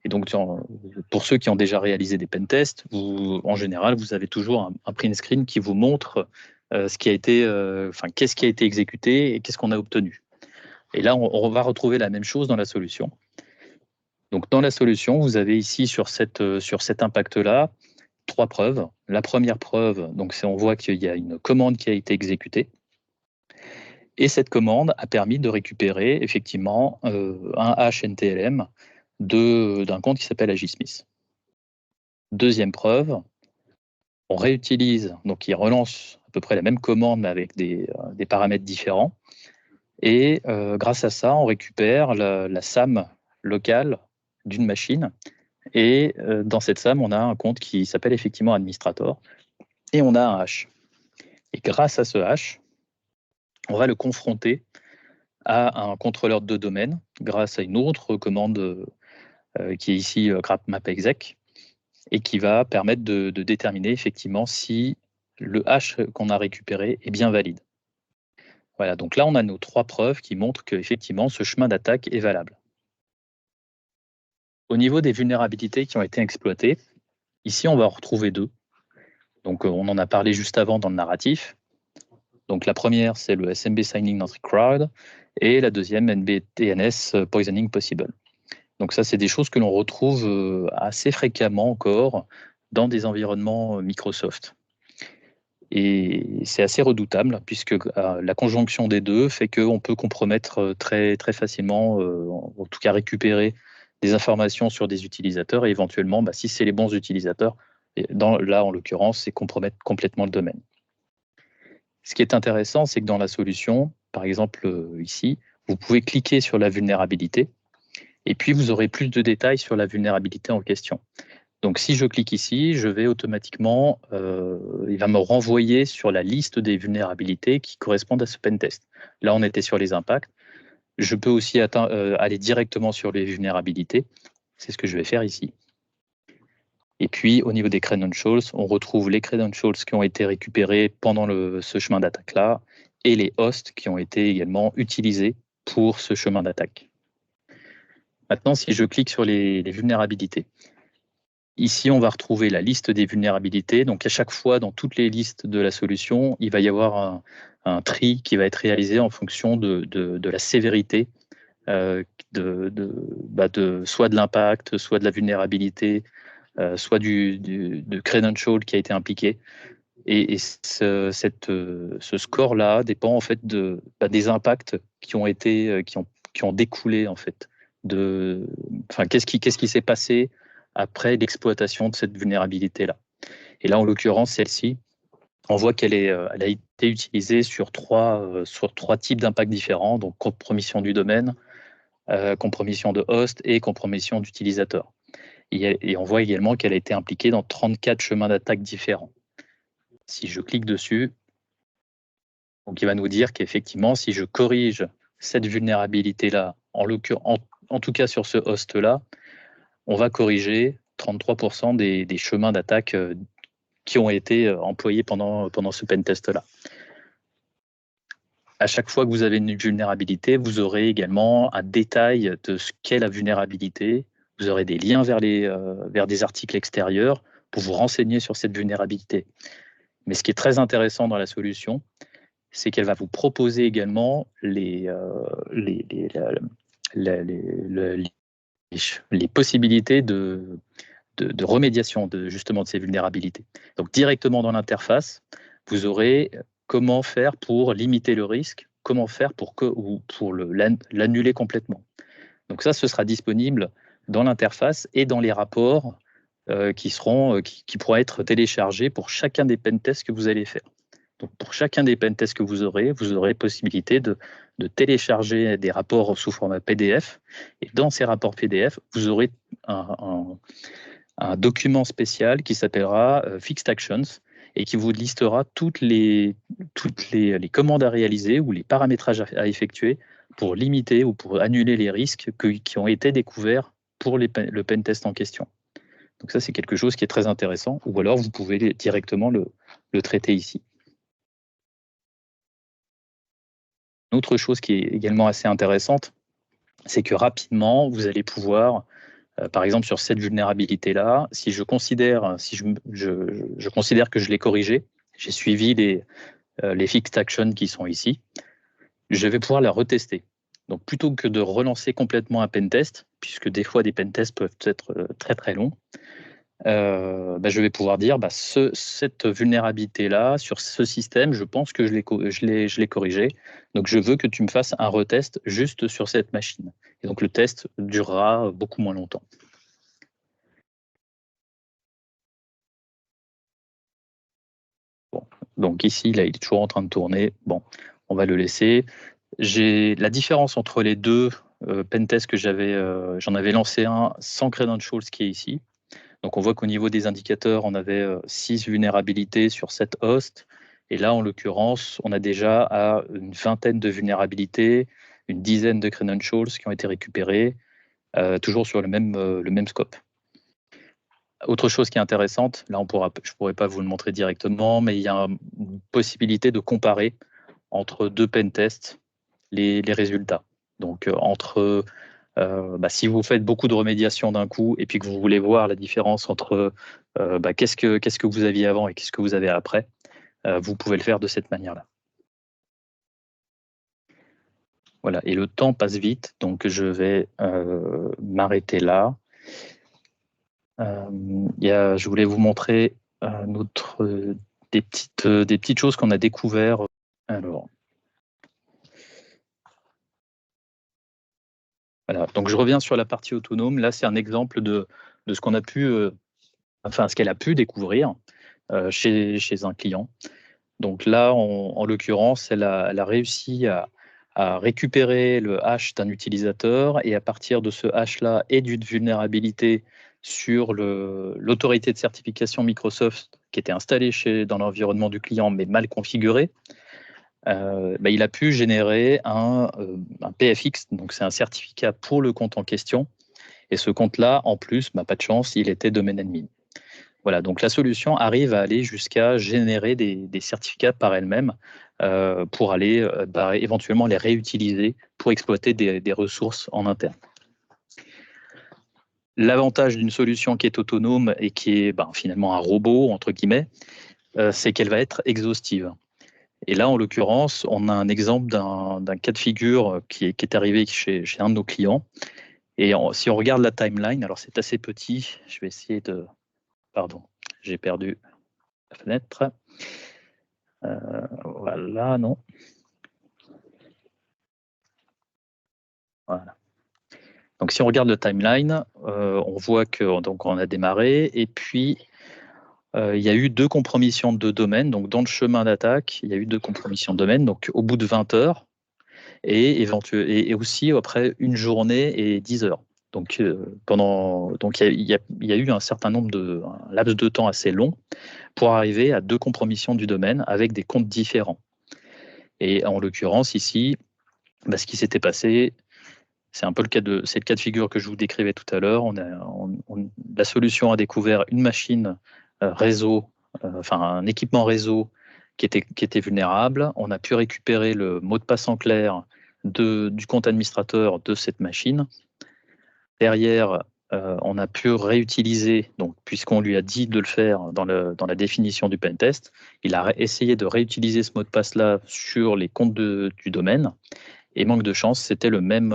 Et donc pour ceux qui ont déjà réalisé des pentests, en général, vous avez toujours un print screen qui vous montre qu'est-ce qui a été exécuté et qu'est-ce qu'on a obtenu. Et là, on va retrouver la même chose dans la solution. Donc dans la solution, vous avez ici sur cet impact-là, 3 preuves. La première preuve, donc on voit qu'il y a une commande qui a été exécutée. Et cette commande a permis de récupérer effectivement un hash NTLM d'un compte qui s'appelle Agismith. Deuxième preuve, on réutilise, donc il relance à peu près la même commande mais avec des paramètres différents. Et grâce à ça, on récupère la SAM locale d'une machine. Et dans cette SAM, on a un compte qui s'appelle effectivement administrator. Et on a un hash. Et grâce à ce hash, on va le confronter à un contrôleur de domaine grâce à une autre commande qui est ici grapmapexec et qui va permettre de déterminer effectivement si le hash qu'on a récupéré est bien valide. Voilà, donc là, on a nos 3 preuves qui montrent qu'effectivement, ce chemin d'attaque est valable. Au niveau des vulnérabilités qui ont été exploitées, ici, on va en retrouver 2. Donc, on en a parlé juste avant dans le narratif. Donc, la première, c'est le SMB Signing Not Required et la deuxième, NBTNS Poisoning Possible. Donc ça, c'est des choses que l'on retrouve assez fréquemment encore dans des environnements Microsoft. Et c'est assez redoutable puisque la conjonction des deux fait qu'on peut compromettre très, très facilement, en tout cas récupérer des informations sur des utilisateurs et éventuellement, si c'est les bons utilisateurs, là en l'occurrence, c'est compromettre complètement le domaine. Ce qui est intéressant, c'est que dans la solution, par exemple ici, vous pouvez cliquer sur la vulnérabilité et puis vous aurez plus de détails sur la vulnérabilité en question. Donc si je clique ici, je vais automatiquement, il va me renvoyer sur la liste des vulnérabilités qui correspondent à ce pentest. Là, on était sur les impacts. Je peux aussi aller directement sur les vulnérabilités. C'est ce que je vais faire ici. Et puis, au niveau des credentials, on retrouve les credentials qui ont été récupérés pendant ce chemin d'attaque-là et les hosts qui ont été également utilisés pour ce chemin d'attaque. Maintenant, si je clique sur les vulnérabilités, ici, on va retrouver la liste des vulnérabilités. Donc, à chaque fois, dans toutes les listes de la solution, il va y avoir un tri qui va être réalisé en fonction de la sévérité, soit de l'impact, soit de la vulnérabilité, soit de credential qui a été impliqué. Et ce score-là dépend en fait des impacts qui ont découlé en fait qu'est-ce qui s'est passé après l'exploitation de cette vulnérabilité-là. Et là, en l'occurrence, celle-ci, on voit qu'elle a été utilisée sur trois types d'impacts différents, donc compromission du domaine, compromission de host et compromission d'utilisateur. Et on voit également qu'elle a été impliquée dans 34 chemins d'attaque différents. Si je clique dessus, donc il va nous dire qu'effectivement, si je corrige cette vulnérabilité-là, en tout cas sur ce host-là, on va corriger 33% des chemins d'attaque qui ont été employés pendant ce pentest-là. À chaque fois que vous avez une vulnérabilité, vous aurez également un détail de ce qu'est la vulnérabilité. Vous aurez des liens vers des articles extérieurs pour vous renseigner sur cette vulnérabilité. Mais ce qui est très intéressant dans la solution, c'est qu'elle va vous proposer également les possibilités de remédiation justement de ces vulnérabilités. Donc directement dans l'interface, vous aurez comment faire pour limiter le risque, comment faire pour l'annuler complètement. Donc ça, ce sera disponible dans l'interface et dans les rapports qui pourront être téléchargés pour chacun des pentests que vous allez faire. Donc pour chacun des pentests que vous aurez possibilité de télécharger des rapports sous format PDF. Et dans ces rapports PDF, vous aurez un document spécial qui s'appellera Fixed Actions et qui vous listera toutes les commandes à réaliser ou les paramétrages à effectuer pour limiter ou pour annuler les risques qui ont été découverts pour le pentest en question. Donc ça, c'est quelque chose qui est très intéressant, ou alors vous pouvez directement le traiter ici. Une autre chose qui est également assez intéressante, c'est que rapidement, vous allez pouvoir, par exemple sur cette vulnérabilité-là, si je considère que je l'ai corrigée, j'ai suivi les fixed actions qui sont ici, je vais pouvoir la retester. Donc plutôt que de relancer complètement un pentest, puisque des fois des pentests peuvent être très très longs, je vais pouvoir dire cette vulnérabilité-là, sur ce système, je pense que je l'ai corrigée. Donc je veux que tu me fasses un retest juste sur cette machine. Et donc le test durera beaucoup moins longtemps. Bon. Donc ici, là, il est toujours en train de tourner. Bon, on va le laisser. La différence entre les deux pentests que j'en avais lancé un sans credentials qui est ici. Donc on voit qu'au niveau des indicateurs, on avait 6 vulnérabilités sur 7 hosts. Et là, en l'occurrence, on a déjà une vingtaine de vulnérabilités, une dizaine de credentials qui ont été récupérés, toujours sur le même scope. Autre chose qui est intéressante, là je ne pourrais pas vous le montrer directement, mais il y a une possibilité de comparer entre deux pentests les résultats. Donc si vous faites beaucoup de remédiation d'un coup et puis que vous voulez voir la différence entre qu'est-ce que vous aviez avant et qu'est-ce que vous avez après, vous pouvez le faire de cette manière-là. Voilà, et le temps passe vite, donc je vais m'arrêter là. Je voulais vous montrer des petites choses qu'on a découvert. Alors, voilà, donc je reviens sur la partie autonome. Là, c'est un exemple de ce qu'on a pu, ce qu'elle a pu découvrir chez un client. Donc là, en l'occurrence, elle a réussi à récupérer le hash d'un utilisateur et à partir de ce hash-là et d'une vulnérabilité sur l'autorité de certification Microsoft qui était installée dans l'environnement du client mais mal configurée, il a pu générer un PFX, donc c'est un certificat pour le compte en question. Et ce compte-là, en plus, pas de chance, il était domaine admin. Voilà, donc la solution arrive à aller jusqu'à générer des certificats par elle-même pour aller éventuellement les réutiliser pour exploiter des ressources en interne. L'avantage d'une solution qui est autonome et qui est finalement un robot, entre guillemets, c'est qu'elle va être exhaustive. Et là, en l'occurrence, on a un exemple d'un cas de figure qui est arrivé chez un de nos clients. Et si on regarde la timeline, alors c'est assez petit, je vais essayer de... Pardon, j'ai perdu la fenêtre. Voilà, non. Voilà. Donc si on regarde le timeline, on voit qu'on a démarré et puis il y a eu 2 compromissions de domaine. Donc dans le chemin d'attaque, il y a eu 2 compromissions de domaine. Donc au bout de 20 heures et aussi après une journée et 10 heures. Donc il y a eu un certain nombre un laps de temps assez long pour arriver à 2 compromissions du domaine avec des comptes différents. Et en l'occurrence ici, ce qui s'était passé, c'est un peu le cas de figure que je vous décrivais tout à l'heure. La solution a découvert une machine réseau, un équipement réseau qui était vulnérable. On a pu récupérer le mot de passe en clair du compte administrateur de cette machine. Derrière, on a pu réutiliser, donc puisqu'on lui a dit de le faire dans la définition du pentest, il a essayé de réutiliser ce mot de passe-là sur les comptes du domaine, et manque de chance, c'était le même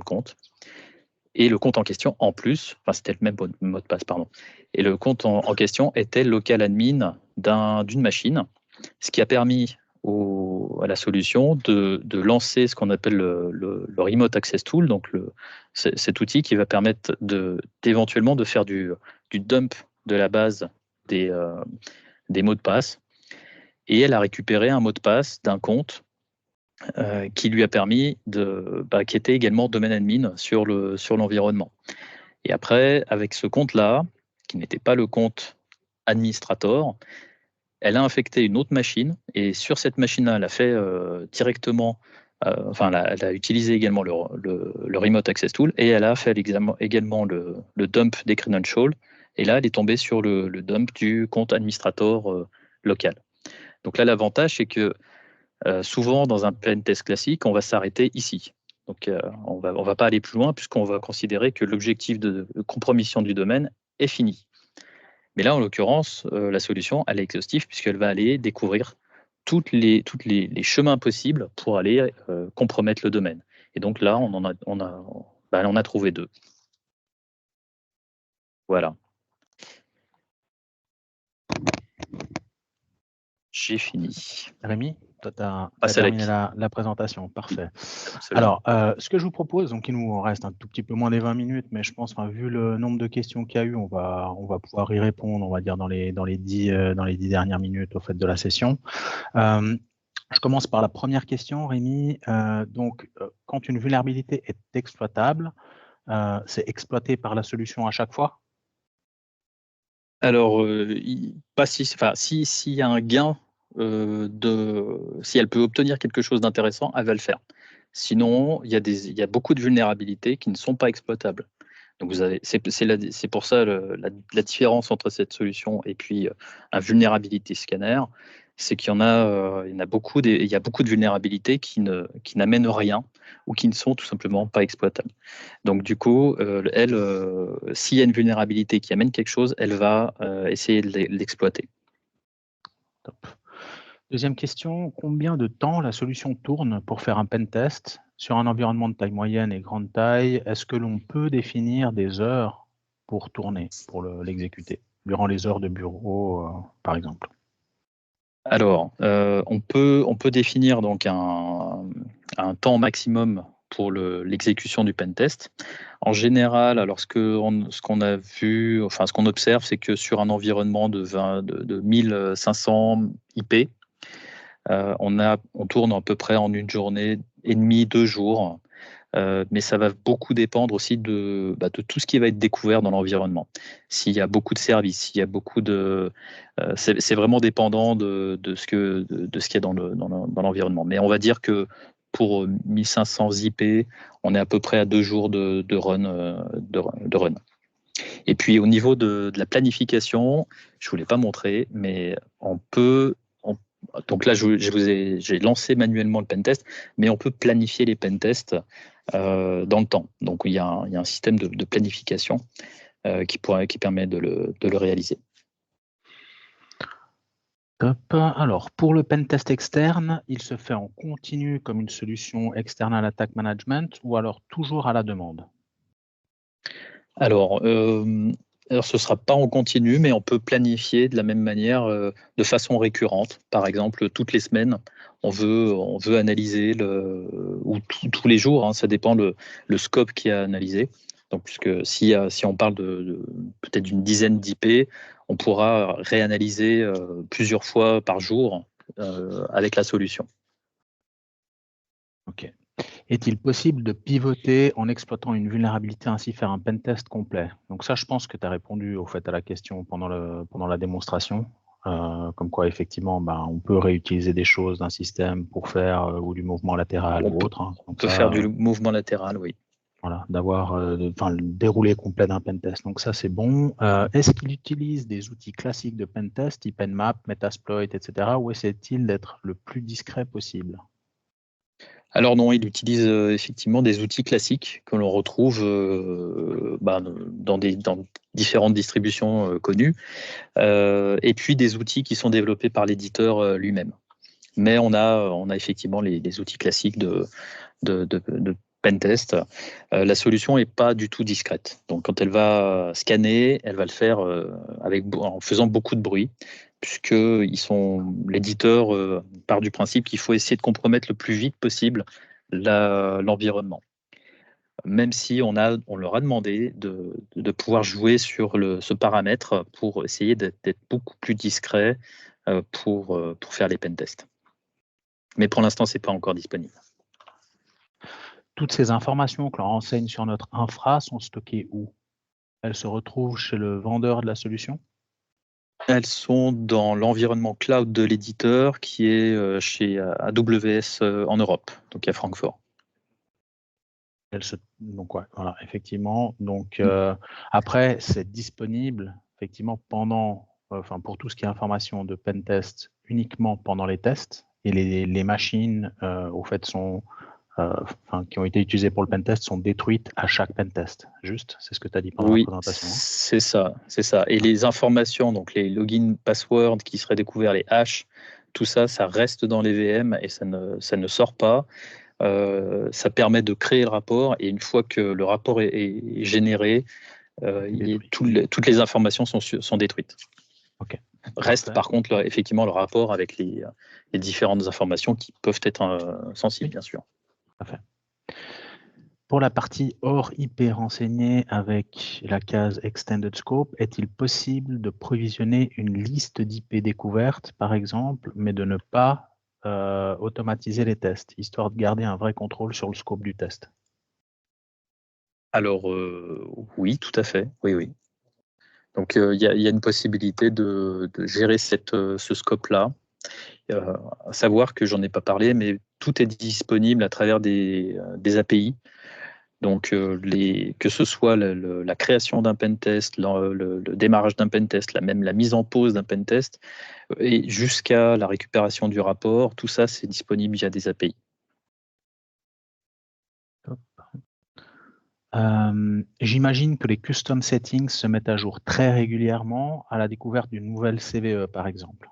compte. Et le compte en question, en plus, enfin c'était le même mot de passe, pardon, et le compte en question était local admin d'une machine, ce qui a permis à la solution de lancer ce qu'on appelle le Remote Access Tool, donc cet outil qui va permettre d'éventuellement de faire du dump de la base des mots de passe. Et elle a récupéré un mot de passe d'un compte qui lui a permis qui était également domaine admin sur l'environnement. Et après, avec ce compte-là, qui n'était pas le compte administrator, elle a infecté une autre machine, et sur cette machine-là, elle a fait directement, elle a utilisé également le Remote Access Tool, et elle a fait également le dump des credentials, et là, elle est tombée sur le dump du compte administrator local. Donc là, l'avantage, c'est que souvent, dans un pentest classique, on va s'arrêter ici. Donc, on va pas aller plus loin, puisqu'on va considérer que l'objectif de compromission du domaine est fini. Mais là, en l'occurrence, la solution, elle est exhaustive, puisqu'elle va aller découvrir tous les chemins possibles pour aller compromettre le domaine. Et donc là, on a trouvé 2. Voilà. J'ai fini. Rémi, toi, tu as terminé la présentation. Parfait. Absolument. Alors, ce que je vous propose, donc il nous reste un tout petit peu moins des 20 minutes, mais je pense, vu le nombre de questions qu'il y a eu, on va pouvoir y répondre, on va dire, dans les 10 dernières minutes au fait de la session. Je commence par la première question, Rémi. Quand une vulnérabilité est exploitable, c'est exploité par la solution à chaque fois? Alors, s'il y a un gain, si elle peut obtenir quelque chose d'intéressant, elle va le faire. Sinon, il y a beaucoup de vulnérabilités qui ne sont pas exploitables. Donc c'est pour ça la différence entre cette solution et puis un vulnerability scanner, c'est qu'il y en a, il y a beaucoup de vulnérabilités qui n'amènent rien ou qui ne sont tout simplement pas exploitables. Donc du coup, s'il y a une vulnérabilité qui amène quelque chose, elle va essayer de l'exploiter. Top. Deuxième question, combien de temps la solution tourne pour faire un pentest sur un environnement de taille moyenne et grande taille? Est-ce que l'on peut définir des heures pour tourner, pour l'exécuter, durant les heures de bureau, par exemple? Alors, on peut définir donc un temps maximum pour l'exécution du pentest. En général, alors ce qu'on a vu, enfin ce qu'on observe, c'est que sur un environnement de 1500 IP, on tourne à peu près en une journée et demie, 2 jours. Mais ça va beaucoup dépendre aussi de tout ce qui va être découvert dans l'environnement. S'il y a beaucoup de services, s'il y a beaucoup de... c'est vraiment dépendant de ce qu'il y a dans l'environnement. Mais on va dire que pour 1500 IP, on est à peu près à 2 jours de run. Et puis au niveau de la planification, je ne vous l'ai pas montré, mais donc là, j'ai lancé manuellement le pentest, mais on peut planifier les pentests dans le temps. Donc il y a un système de planification qui permet de le réaliser. Top. Alors, pour le pentest externe, il se fait en continu comme une solution external attack management ou alors toujours à la demande? Alors, ce ne sera pas en continu, mais on peut planifier de la même manière, de façon récurrente. Par exemple, toutes les semaines, on veut analyser ou tous les jours, hein, ça dépend le scope qui est analysé. Donc, puisque si on parle de peut-être d'une dizaine d'IP, on pourra réanalyser plusieurs fois par jour avec la solution. Ok. Est-il possible de pivoter en exploitant une vulnérabilité, ainsi faire un pentest complet? Donc ça, je pense que tu as répondu au fait à la question pendant la démonstration, comme quoi effectivement, on peut réutiliser des choses d'un système pour faire ou du mouvement latéral ou autre. Hein. On peut faire du mouvement latéral, oui. voilà, d'avoir le déroulé complet d'un pentest. Donc ça, c'est bon. Est-ce qu'il utilise des outils classiques de pentest, type Nmap, Metasploit, etc., ou essaie-t-il d'être le plus discret possible? Alors non, il utilise effectivement des outils classiques que l'on retrouve dans différentes distributions connues, et puis des outils qui sont développés par l'éditeur lui-même. Mais on a effectivement les outils classiques de pentest. La solution n'est pas du tout discrète. Donc quand elle va scanner, elle va le faire en faisant beaucoup de bruit, puisque l'éditeur part du principe qu'il faut essayer de compromettre le plus vite possible l'environnement. Même si on leur a demandé de pouvoir jouer sur ce paramètre pour essayer d'être beaucoup plus discret pour faire les pentests. Mais pour l'instant, ce n'est pas encore disponible. Toutes ces informations que l'on renseigne sur notre infra sont stockées où? Elles se retrouvent chez le vendeur de la solution? Elles sont dans l'environnement cloud de l'éditeur qui est chez AWS en Europe, donc à Francfort. Donc ouais, voilà, effectivement. Donc après, c'est disponible effectivement pour tout ce qui est information de pentest uniquement pendant les tests, et les machines au fait qui ont été utilisées pour le pentest sont détruites à chaque pentest. Juste, c'est ce que tu as dit pendant la présentation. C'est ça. Et les informations, donc les logins, passwords qui seraient découverts, les hashes, tout ça, ça reste dans les VM et ça ne sort pas. Ça permet de créer le rapport, et une fois que le rapport est généré, toutes les informations sont détruites. Okay. Reste par contre effectivement le rapport avec les différentes informations qui peuvent être sensibles, bien sûr. Parfait. Pour la partie hors IP renseignée avec la case Extended Scope, est-il possible de provisionner une liste d'IP découvertes, par exemple, mais de ne pas automatiser les tests, histoire de garder un vrai contrôle sur le scope du test? Alors oui, tout à fait, oui. Donc il y a une possibilité de gérer ce scope-là. À savoir que j'en ai pas parlé, mais tout est disponible à travers des API. Donc que ce soit la création d'un pentest, le démarrage d'un pentest, même la mise en pause d'un pentest, et jusqu'à la récupération du rapport, tout ça c'est disponible via des API. J'imagine que les custom settings se mettent à jour très régulièrement à la découverte d'une nouvelle CVE, par exemple.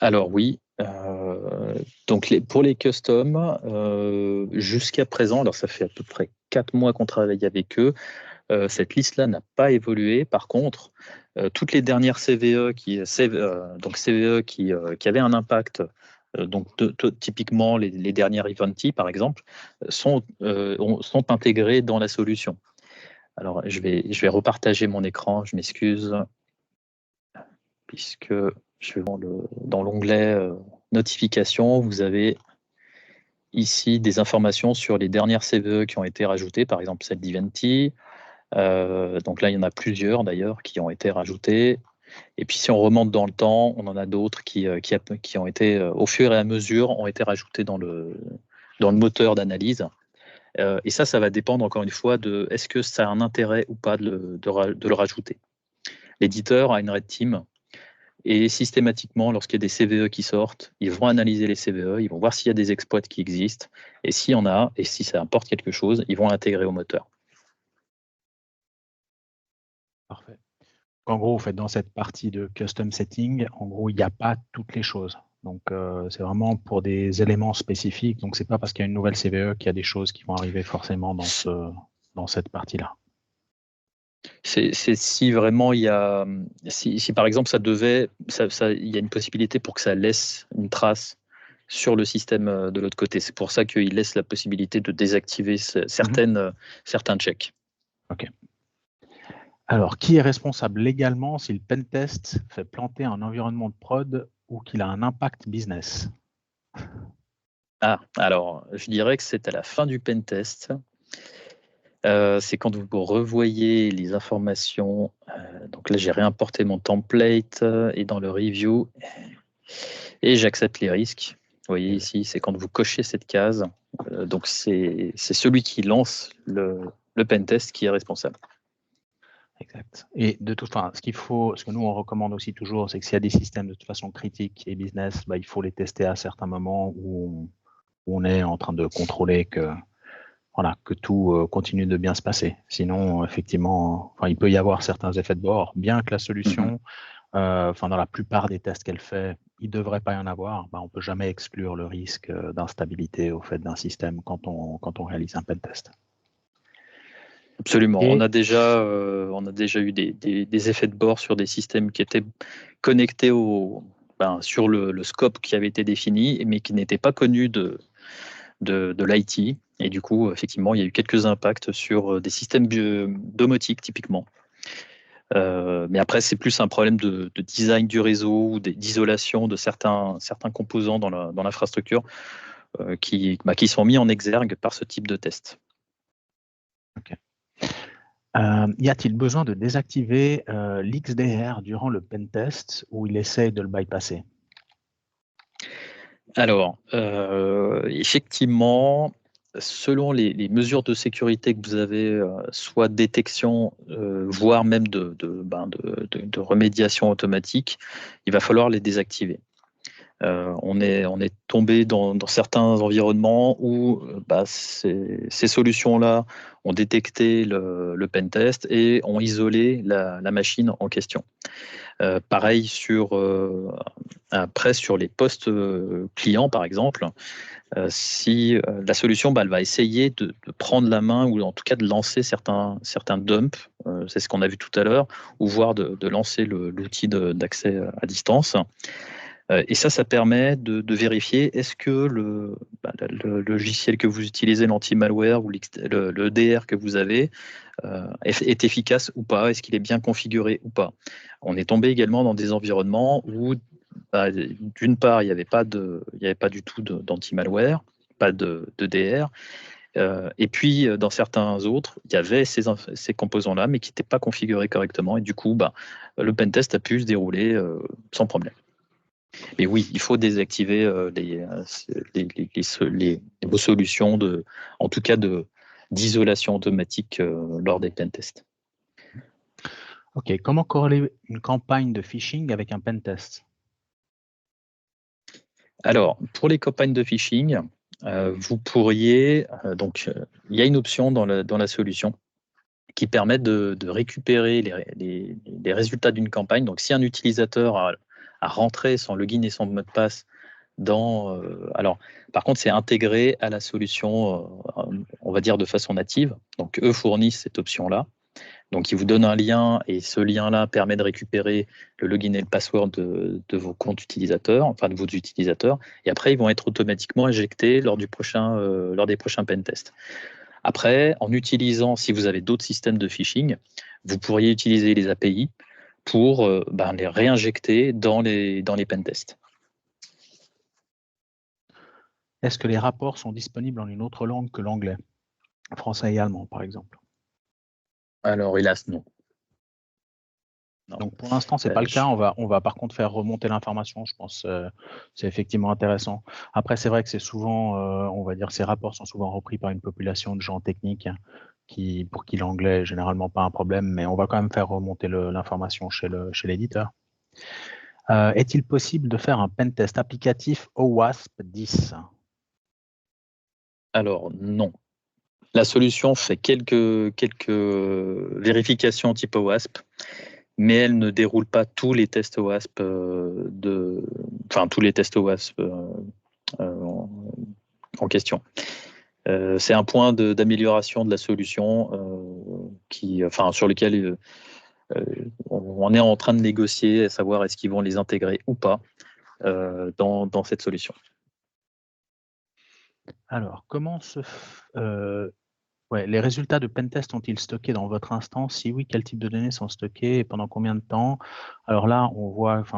Alors oui, donc pour les customs, jusqu'à présent, alors ça fait à peu près 4 mois qu'on travaille avec eux, cette liste-là n'a pas évolué. Par contre, toutes les dernières CVE qui avaient un impact, donc typiquement les dernières Ivanti par exemple, sont intégrées dans la solution. Alors je vais repartager mon écran, je m'excuse, puisque je vais dans l'onglet notifications, vous avez ici des informations sur les dernières CVE qui ont été rajoutées, par exemple celle d'Ivanti. Donc là, il y en a plusieurs d'ailleurs qui ont été rajoutées. Et puis si on remonte dans le temps, on en a d'autres qui ont été, au fur et à mesure, ont été rajoutées dans le moteur d'analyse. Et ça va dépendre encore une fois de est-ce que ça a un intérêt ou pas de le rajouter. L'éditeur a une red team, et systématiquement, lorsqu'il y a des CVE qui sortent, ils vont analyser les CVE, ils vont voir s'il y a des exploits qui existent, et s'il y en a, et si ça apporte quelque chose, ils vont l'intégrer au moteur. Parfait. En gros, en fait, dans cette partie de custom setting, en gros, il n'y a pas toutes les choses. Donc, c'est vraiment pour des éléments spécifiques. Donc, c'est pas parce qu'il y a une nouvelle CVE qu'il y a des choses qui vont arriver forcément dans cette partie-là. C'est si vraiment il y a, si par exemple il y a une possibilité pour que ça laisse une trace sur le système de l'autre côté. C'est pour ça qu'il laisse la possibilité de désactiver certains checks. Ok. Alors, qui est responsable légalement si le pentest fait planter un environnement de prod ou qu'il a un impact business? Alors, je dirais que c'est à la fin du pentest. C'est quand vous revoyez les informations. Donc là, j'ai réimporté mon template et dans le review, et j'accepte les risques. Vous voyez ici, c'est quand vous cochez cette case, Donc c'est celui qui lance le pentest qui est responsable. Exact. Et de toute façon, ce que nous on recommande aussi toujours, c'est que s'il y a des systèmes de toute façon critiques et business, il faut les tester à certains moments où on est en train de contrôler que tout continue de bien se passer. Sinon, effectivement, il peut y avoir certains effets de bord, bien que la solution, dans la plupart des tests qu'elle fait, il ne devrait pas y en avoir. On ne peut jamais exclure le risque d'instabilité au fait d'un système quand on réalise un pentest. Absolument. On a déjà eu des effets de bord sur des systèmes qui étaient connectés sur le scope qui avait été défini, mais qui n'était pas connu de l'IT. Et du coup, effectivement, il y a eu quelques impacts sur des systèmes domotiques, typiquement. Mais après, c'est plus un problème de design du réseau ou d'isolation de certains composants dans l'infrastructure qui sont mis en exergue par ce type de test. Okay. Y a-t-il besoin de désactiver l'XDR durant le pentest ou il essaye de le bypasser? Alors, effectivement, selon les mesures de sécurité que vous avez, soit détection, voire même de remédiation automatique, il va falloir les désactiver. On est tombé dans certains environnements où ces solutions-là ont détecté le pentest et ont isolé la machine en question. Pareil après sur les postes clients, par exemple, si la solution elle va essayer de prendre la main ou en tout cas de lancer certains dumps, c'est ce qu'on a vu tout à l'heure, ou voire de lancer l'outil d'accès à distance. Et ça permet de vérifier est-ce que le logiciel que vous utilisez, l'anti-malware ou le DR que vous avez, est efficace ou pas, est-ce qu'il est bien configuré ou pas. On est tombé également dans des environnements où, d'une part, il n'y avait pas du tout d'anti-malware, pas de DR, et puis dans certains autres, il y avait ces composants-là, mais qui n'étaient pas configurés correctement, et du coup, le pentest a pu se dérouler sans problème. Mais oui, il faut désactiver vos solutions en tout cas d'isolation automatique lors des pentests. Ok, comment corréler une campagne de phishing avec un pentest? Alors, pour les campagnes de phishing, vous pourriez, il y a une option dans la solution qui permet de récupérer les résultats d'une campagne. Donc, si un utilisateur a rentré son login et son mot de passe alors, par contre, c'est intégré à la solution, on va dire de façon native. Donc, eux fournissent cette option-là. Donc, ils vous donnent un lien et ce lien-là permet de récupérer le login et le password de vos comptes utilisateurs, enfin de vos utilisateurs. Et après, ils vont être automatiquement injectés lors des prochains pentests. Après, en utilisant, si vous avez d'autres systèmes de phishing, vous pourriez utiliser les API pour les réinjecter dans les pentests. Est-ce que les rapports sont disponibles en une autre langue que l'anglais? Français et allemand, par exemple. Alors, hélas, non. Donc, pour l'instant, ce n'est pas le cas. On va par contre faire remonter l'information. Je pense c'est effectivement intéressant. Après, c'est vrai que c'est souvent, on va dire, ces rapports sont souvent repris par une population de gens techniques pour qui l'anglais est généralement pas un problème, mais on va quand même faire remonter l'information chez l'éditeur. Est-il possible de faire un pentest applicatif OWASP 10? Alors, non. La solution fait quelques vérifications type OWASP, mais elle ne déroule pas tous les tests OWASP tous les tests OWASP en question. C'est un point d'amélioration de la solution sur lequel on est en train de négocier, à savoir est-ce qu'ils vont les intégrer ou pas dans cette solution. Alors, les résultats de pentest sont-ils stockés dans votre instance? Si oui, quel type de données sont stockées et pendant combien de temps? Alors là, on voit, je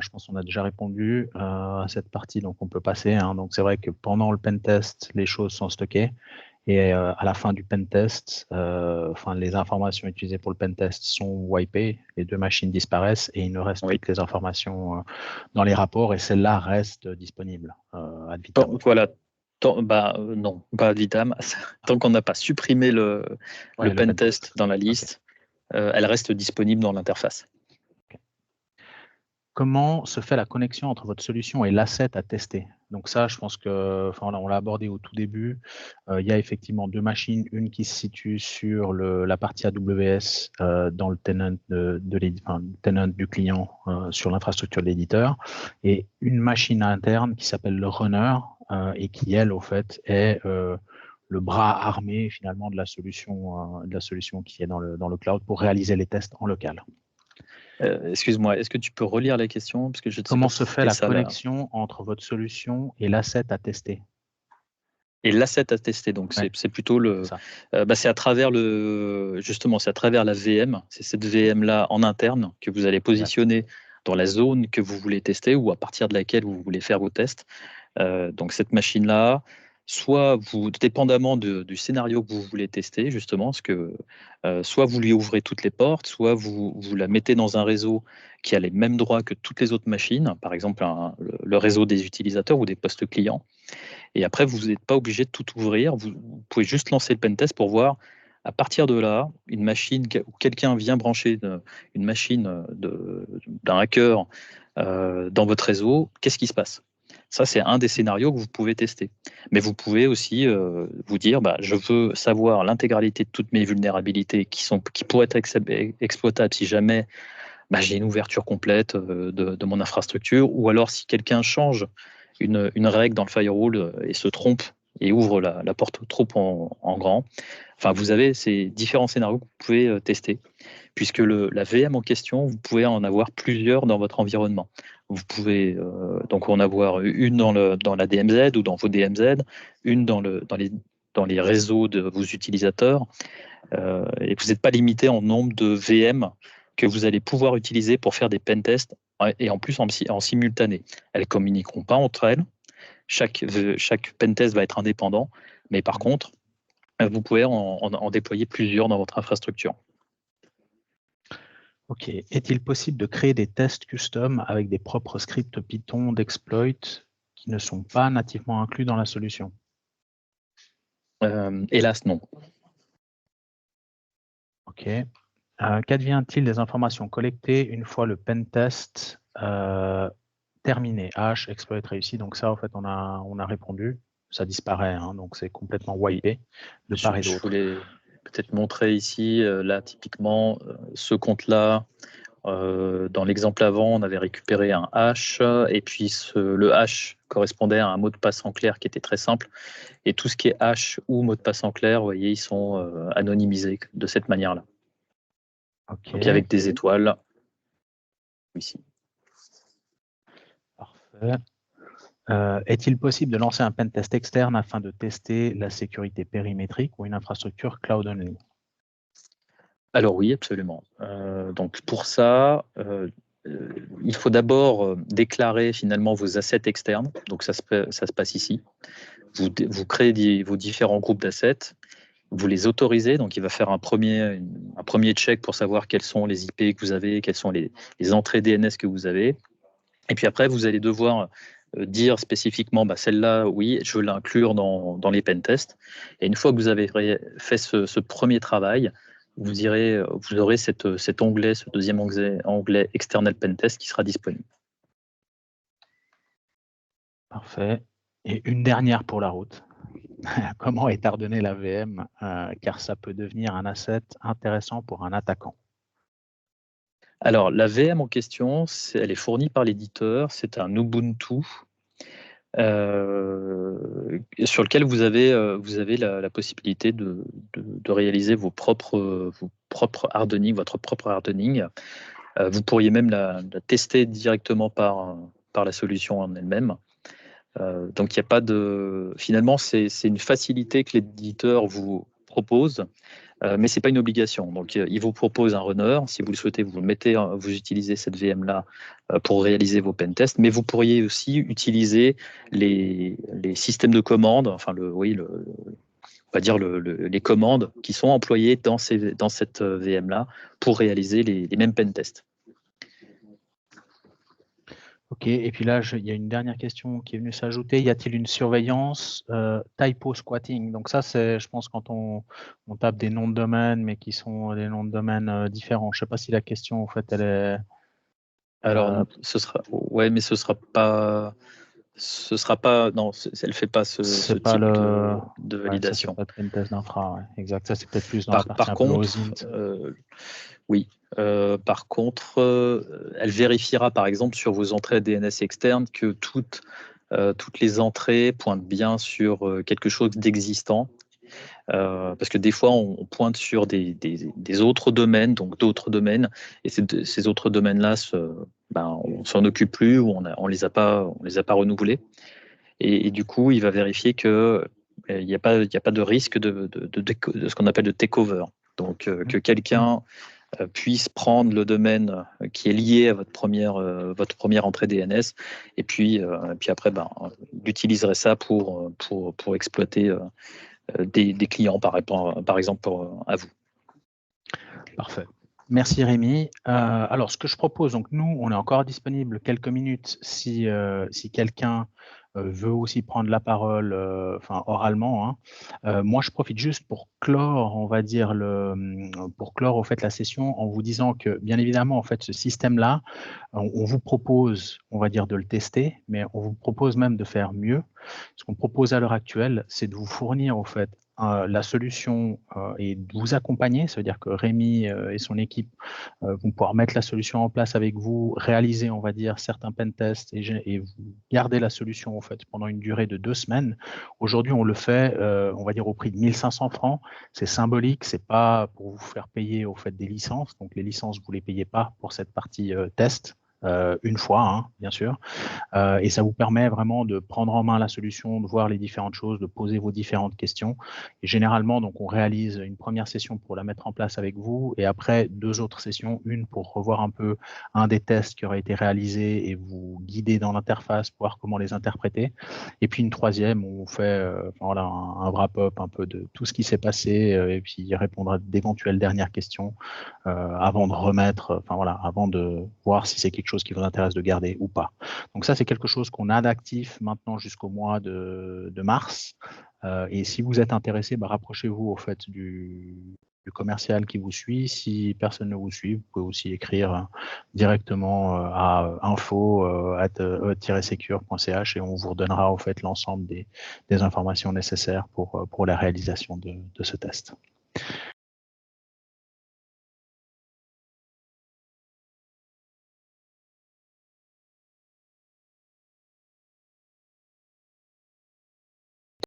pense qu'on a déjà répondu à cette partie, donc on peut passer. Donc c'est vrai que pendant le pentest, les choses sont stockées et à la fin du pentest, les informations utilisées pour le pentest sont wipées, les deux machines disparaissent et il ne reste plus que les informations dans les rapports et celles-là restent disponibles ad vitam. Voilà. Non, pas ad vitam. Tant qu'on n'a pas supprimé le pentest dans la liste, elle reste disponible dans l'interface. Comment se fait la connexion entre votre solution et l'asset à tester? Donc ça, je pense que, on l'a abordé au tout début. Il y a effectivement 2 machines, une qui se situe sur la partie AWS dans le tenant tenant du client sur l'infrastructure de l'éditeur, et une machine interne qui s'appelle le runner et qui, elle, au fait, est le bras armé finalement de la solution qui est dans le cloud pour réaliser les tests en local. Excuse-moi, est-ce que tu peux relire la question parce que je ne sais Comment pas se si fait la ça, connexion entre votre solution et l'asset à tester? Et l'asset à tester, donc c'est plutôt c'est à travers c'est à travers la VM, c'est cette VM là en interne que vous allez positionner dans la zone que vous voulez tester ou à partir de laquelle vous voulez faire vos tests. Donc cette machine là, soit vous, dépendamment du scénario que vous voulez tester justement, soit vous lui ouvrez toutes les portes, soit vous la mettez dans un réseau qui a les mêmes droits que toutes les autres machines, par exemple le réseau des utilisateurs ou des postes clients. Et après, vous n'êtes pas obligé de tout ouvrir. Vous pouvez juste lancer le pentest pour voir, à partir de là, une machine où quelqu'un vient brancher une machine d'un hacker dans votre réseau, qu'est-ce qui se passe? Ça, c'est un des scénarios que vous pouvez tester. Mais vous pouvez aussi vous dire, je veux savoir l'intégralité de toutes mes vulnérabilités qui pourraient être exploitables si jamais j'ai une ouverture complète de mon infrastructure, ou alors si quelqu'un change une règle dans le firewall et se trompe et ouvre la porte trop en grand. Enfin, vous avez ces différents scénarios que vous pouvez tester, puisque la VM en question, vous pouvez en avoir plusieurs dans votre environnement. Vous pouvez donc en avoir une dans la DMZ ou dans vos DMZ, une dans les réseaux de vos utilisateurs, et vous n'êtes pas limité en nombre de VM que vous allez pouvoir utiliser pour faire des pentests, et en plus en simultané. Elles ne communiqueront pas entre elles. Chaque pentest va être indépendant, mais par contre, vous pouvez en déployer plusieurs dans votre infrastructure. Ok. Est-il possible de créer des tests custom avec des propres scripts Python d'exploit qui ne sont pas nativement inclus dans la solution? Hélas, non. Ok. Qu'advient-il des informations collectées une fois le pentest terminé? Hash, exploit réussi. Donc ça, en fait, on a répondu. Ça disparaît, hein, donc c'est complètement wipé de part et d'autre. Je voulais peut-être montrer ici, là, typiquement, ce compte-là. Dans l'exemple avant, on avait récupéré un hash, et puis le hash correspondait à un mot de passe en clair qui était très simple. Et tout ce qui est hash ou mot de passe en clair, vous voyez, ils sont anonymisés de cette manière-là. Okay. Donc avec des étoiles ici. Parfait. Est-il possible de lancer un pentest externe afin de tester la sécurité périmétrique ou une infrastructure cloud only? Alors oui, absolument. Donc pour ça, il faut d'abord déclarer finalement vos assets externes. Donc ça se passe ici. Vous créez vos différents groupes d'assets. Vous les autorisez, donc il va faire un premier check pour savoir quels sont les IP que vous avez, quelles sont les entrées DNS que vous avez. Et puis après, vous allez devoir dire spécifiquement, celle-là, oui, je veux l'inclure dans les pentests. Et une fois que vous avez fait ce premier travail, vous aurez cet onglet, ce deuxième onglet External Pentest qui sera disponible. Parfait. Et une dernière pour la route. Comment est ordonnée la VM, car ça peut devenir un asset intéressant pour un attaquant? Alors, la VM en question, elle est fournie par l'éditeur. C'est un Ubuntu sur lequel vous avez la possibilité de réaliser vos propres hardening, votre propre hardening. Vous pourriez même la tester directement par la solution en elle-même. Donc, il n'y a pas de... Finalement, c'est une facilité que l'éditeur vous propose, mais ce n'est pas une obligation. Donc, il vous propose un runner. Si vous le souhaitez, vous utilisez cette VM-là pour réaliser vos pentests, mais vous pourriez aussi utiliser les systèmes de commandes, enfin, on va dire les commandes qui sont employées dans cette VM-là pour réaliser les mêmes pentests. Ok, et puis là, il y a une dernière question qui est venue s'ajouter. Y a-t-il une surveillance typo squatting? Donc ça, c'est, je pense, quand on tape des noms de domaine, mais qui sont des noms de domaine différents. Je ne sais pas si la question, en fait, elle est... Alors, mais ce sera pas, non, elle fait pas ce c'est pas type le... de Ouais, ça, c'est validation. pas le test d'infra, ouais. Exact. Ça, c'est peut-être plus dans la partie Par un peu contre, OSINT. oui. Par contre, elle vérifiera par exemple sur vos entrées DNS externes que toutes les entrées pointent bien sur quelque chose d'existant. Parce que des fois, on pointe sur des autres domaines, donc d'autres domaines, et ces autres domaines-là, on s'en occupe plus ou on les a pas renouvelés. Et du coup, il va vérifier que il n'y a pas de risque de ce qu'on appelle de takeover. Donc, que quelqu'un puisse prendre le domaine qui est lié à votre première entrée DNS, et puis après, il utiliserait ça pour exploiter des clients, par exemple, à vous. Parfait. Merci Rémi. Alors, ce que je propose, donc nous, on est encore disponible quelques minutes si quelqu'un veut aussi prendre la parole, oralement. Hein. Moi, je profite juste pour clore, on va dire pour clore au fait la session en vous disant que, bien évidemment, en fait, ce système-là, on vous propose, on va dire, de le tester, mais on vous propose même de faire mieux. Ce qu'on propose à l'heure actuelle, c'est de vous fournir, au fait, la solution et de vous accompagner, ça veut dire que Rémi et son équipe vont pouvoir mettre la solution en place avec vous, réaliser, on va dire, certains pentests et vous garder la solution en fait pendant une durée de 2 semaines. Aujourd'hui, on le fait, on va dire, au prix de 1 500 francs. C'est symbolique, c'est pas pour vous faire payer au fait des licences. Donc les licences, vous les payez pas pour cette partie test. Une fois, hein, bien sûr. Et ça vous permet vraiment de prendre en main la solution, de voir les différentes choses, de poser vos différentes questions. Et généralement, donc, on réalise une première session pour la mettre en place avec vous et après 2 autres sessions, une pour revoir un peu un des tests qui aurait été réalisé et vous guider dans l'interface, voir comment les interpréter. Et puis une troisième où on fait un wrap-up un peu de tout ce qui s'est passé et puis répondre à d'éventuelles dernières questions avant de remettre, avant de voir si c'est quelque chose qui vous intéresse de garder ou pas. Donc ça, c'est quelque chose qu'on a d'actif maintenant jusqu'au mois de mars. Et si vous êtes intéressé, rapprochez-vous au fait du commercial qui vous suit. Si personne ne vous suit, vous pouvez aussi écrire directement à info@secure.ch et on vous redonnera au fait l'ensemble des informations nécessaires pour la réalisation de ce test.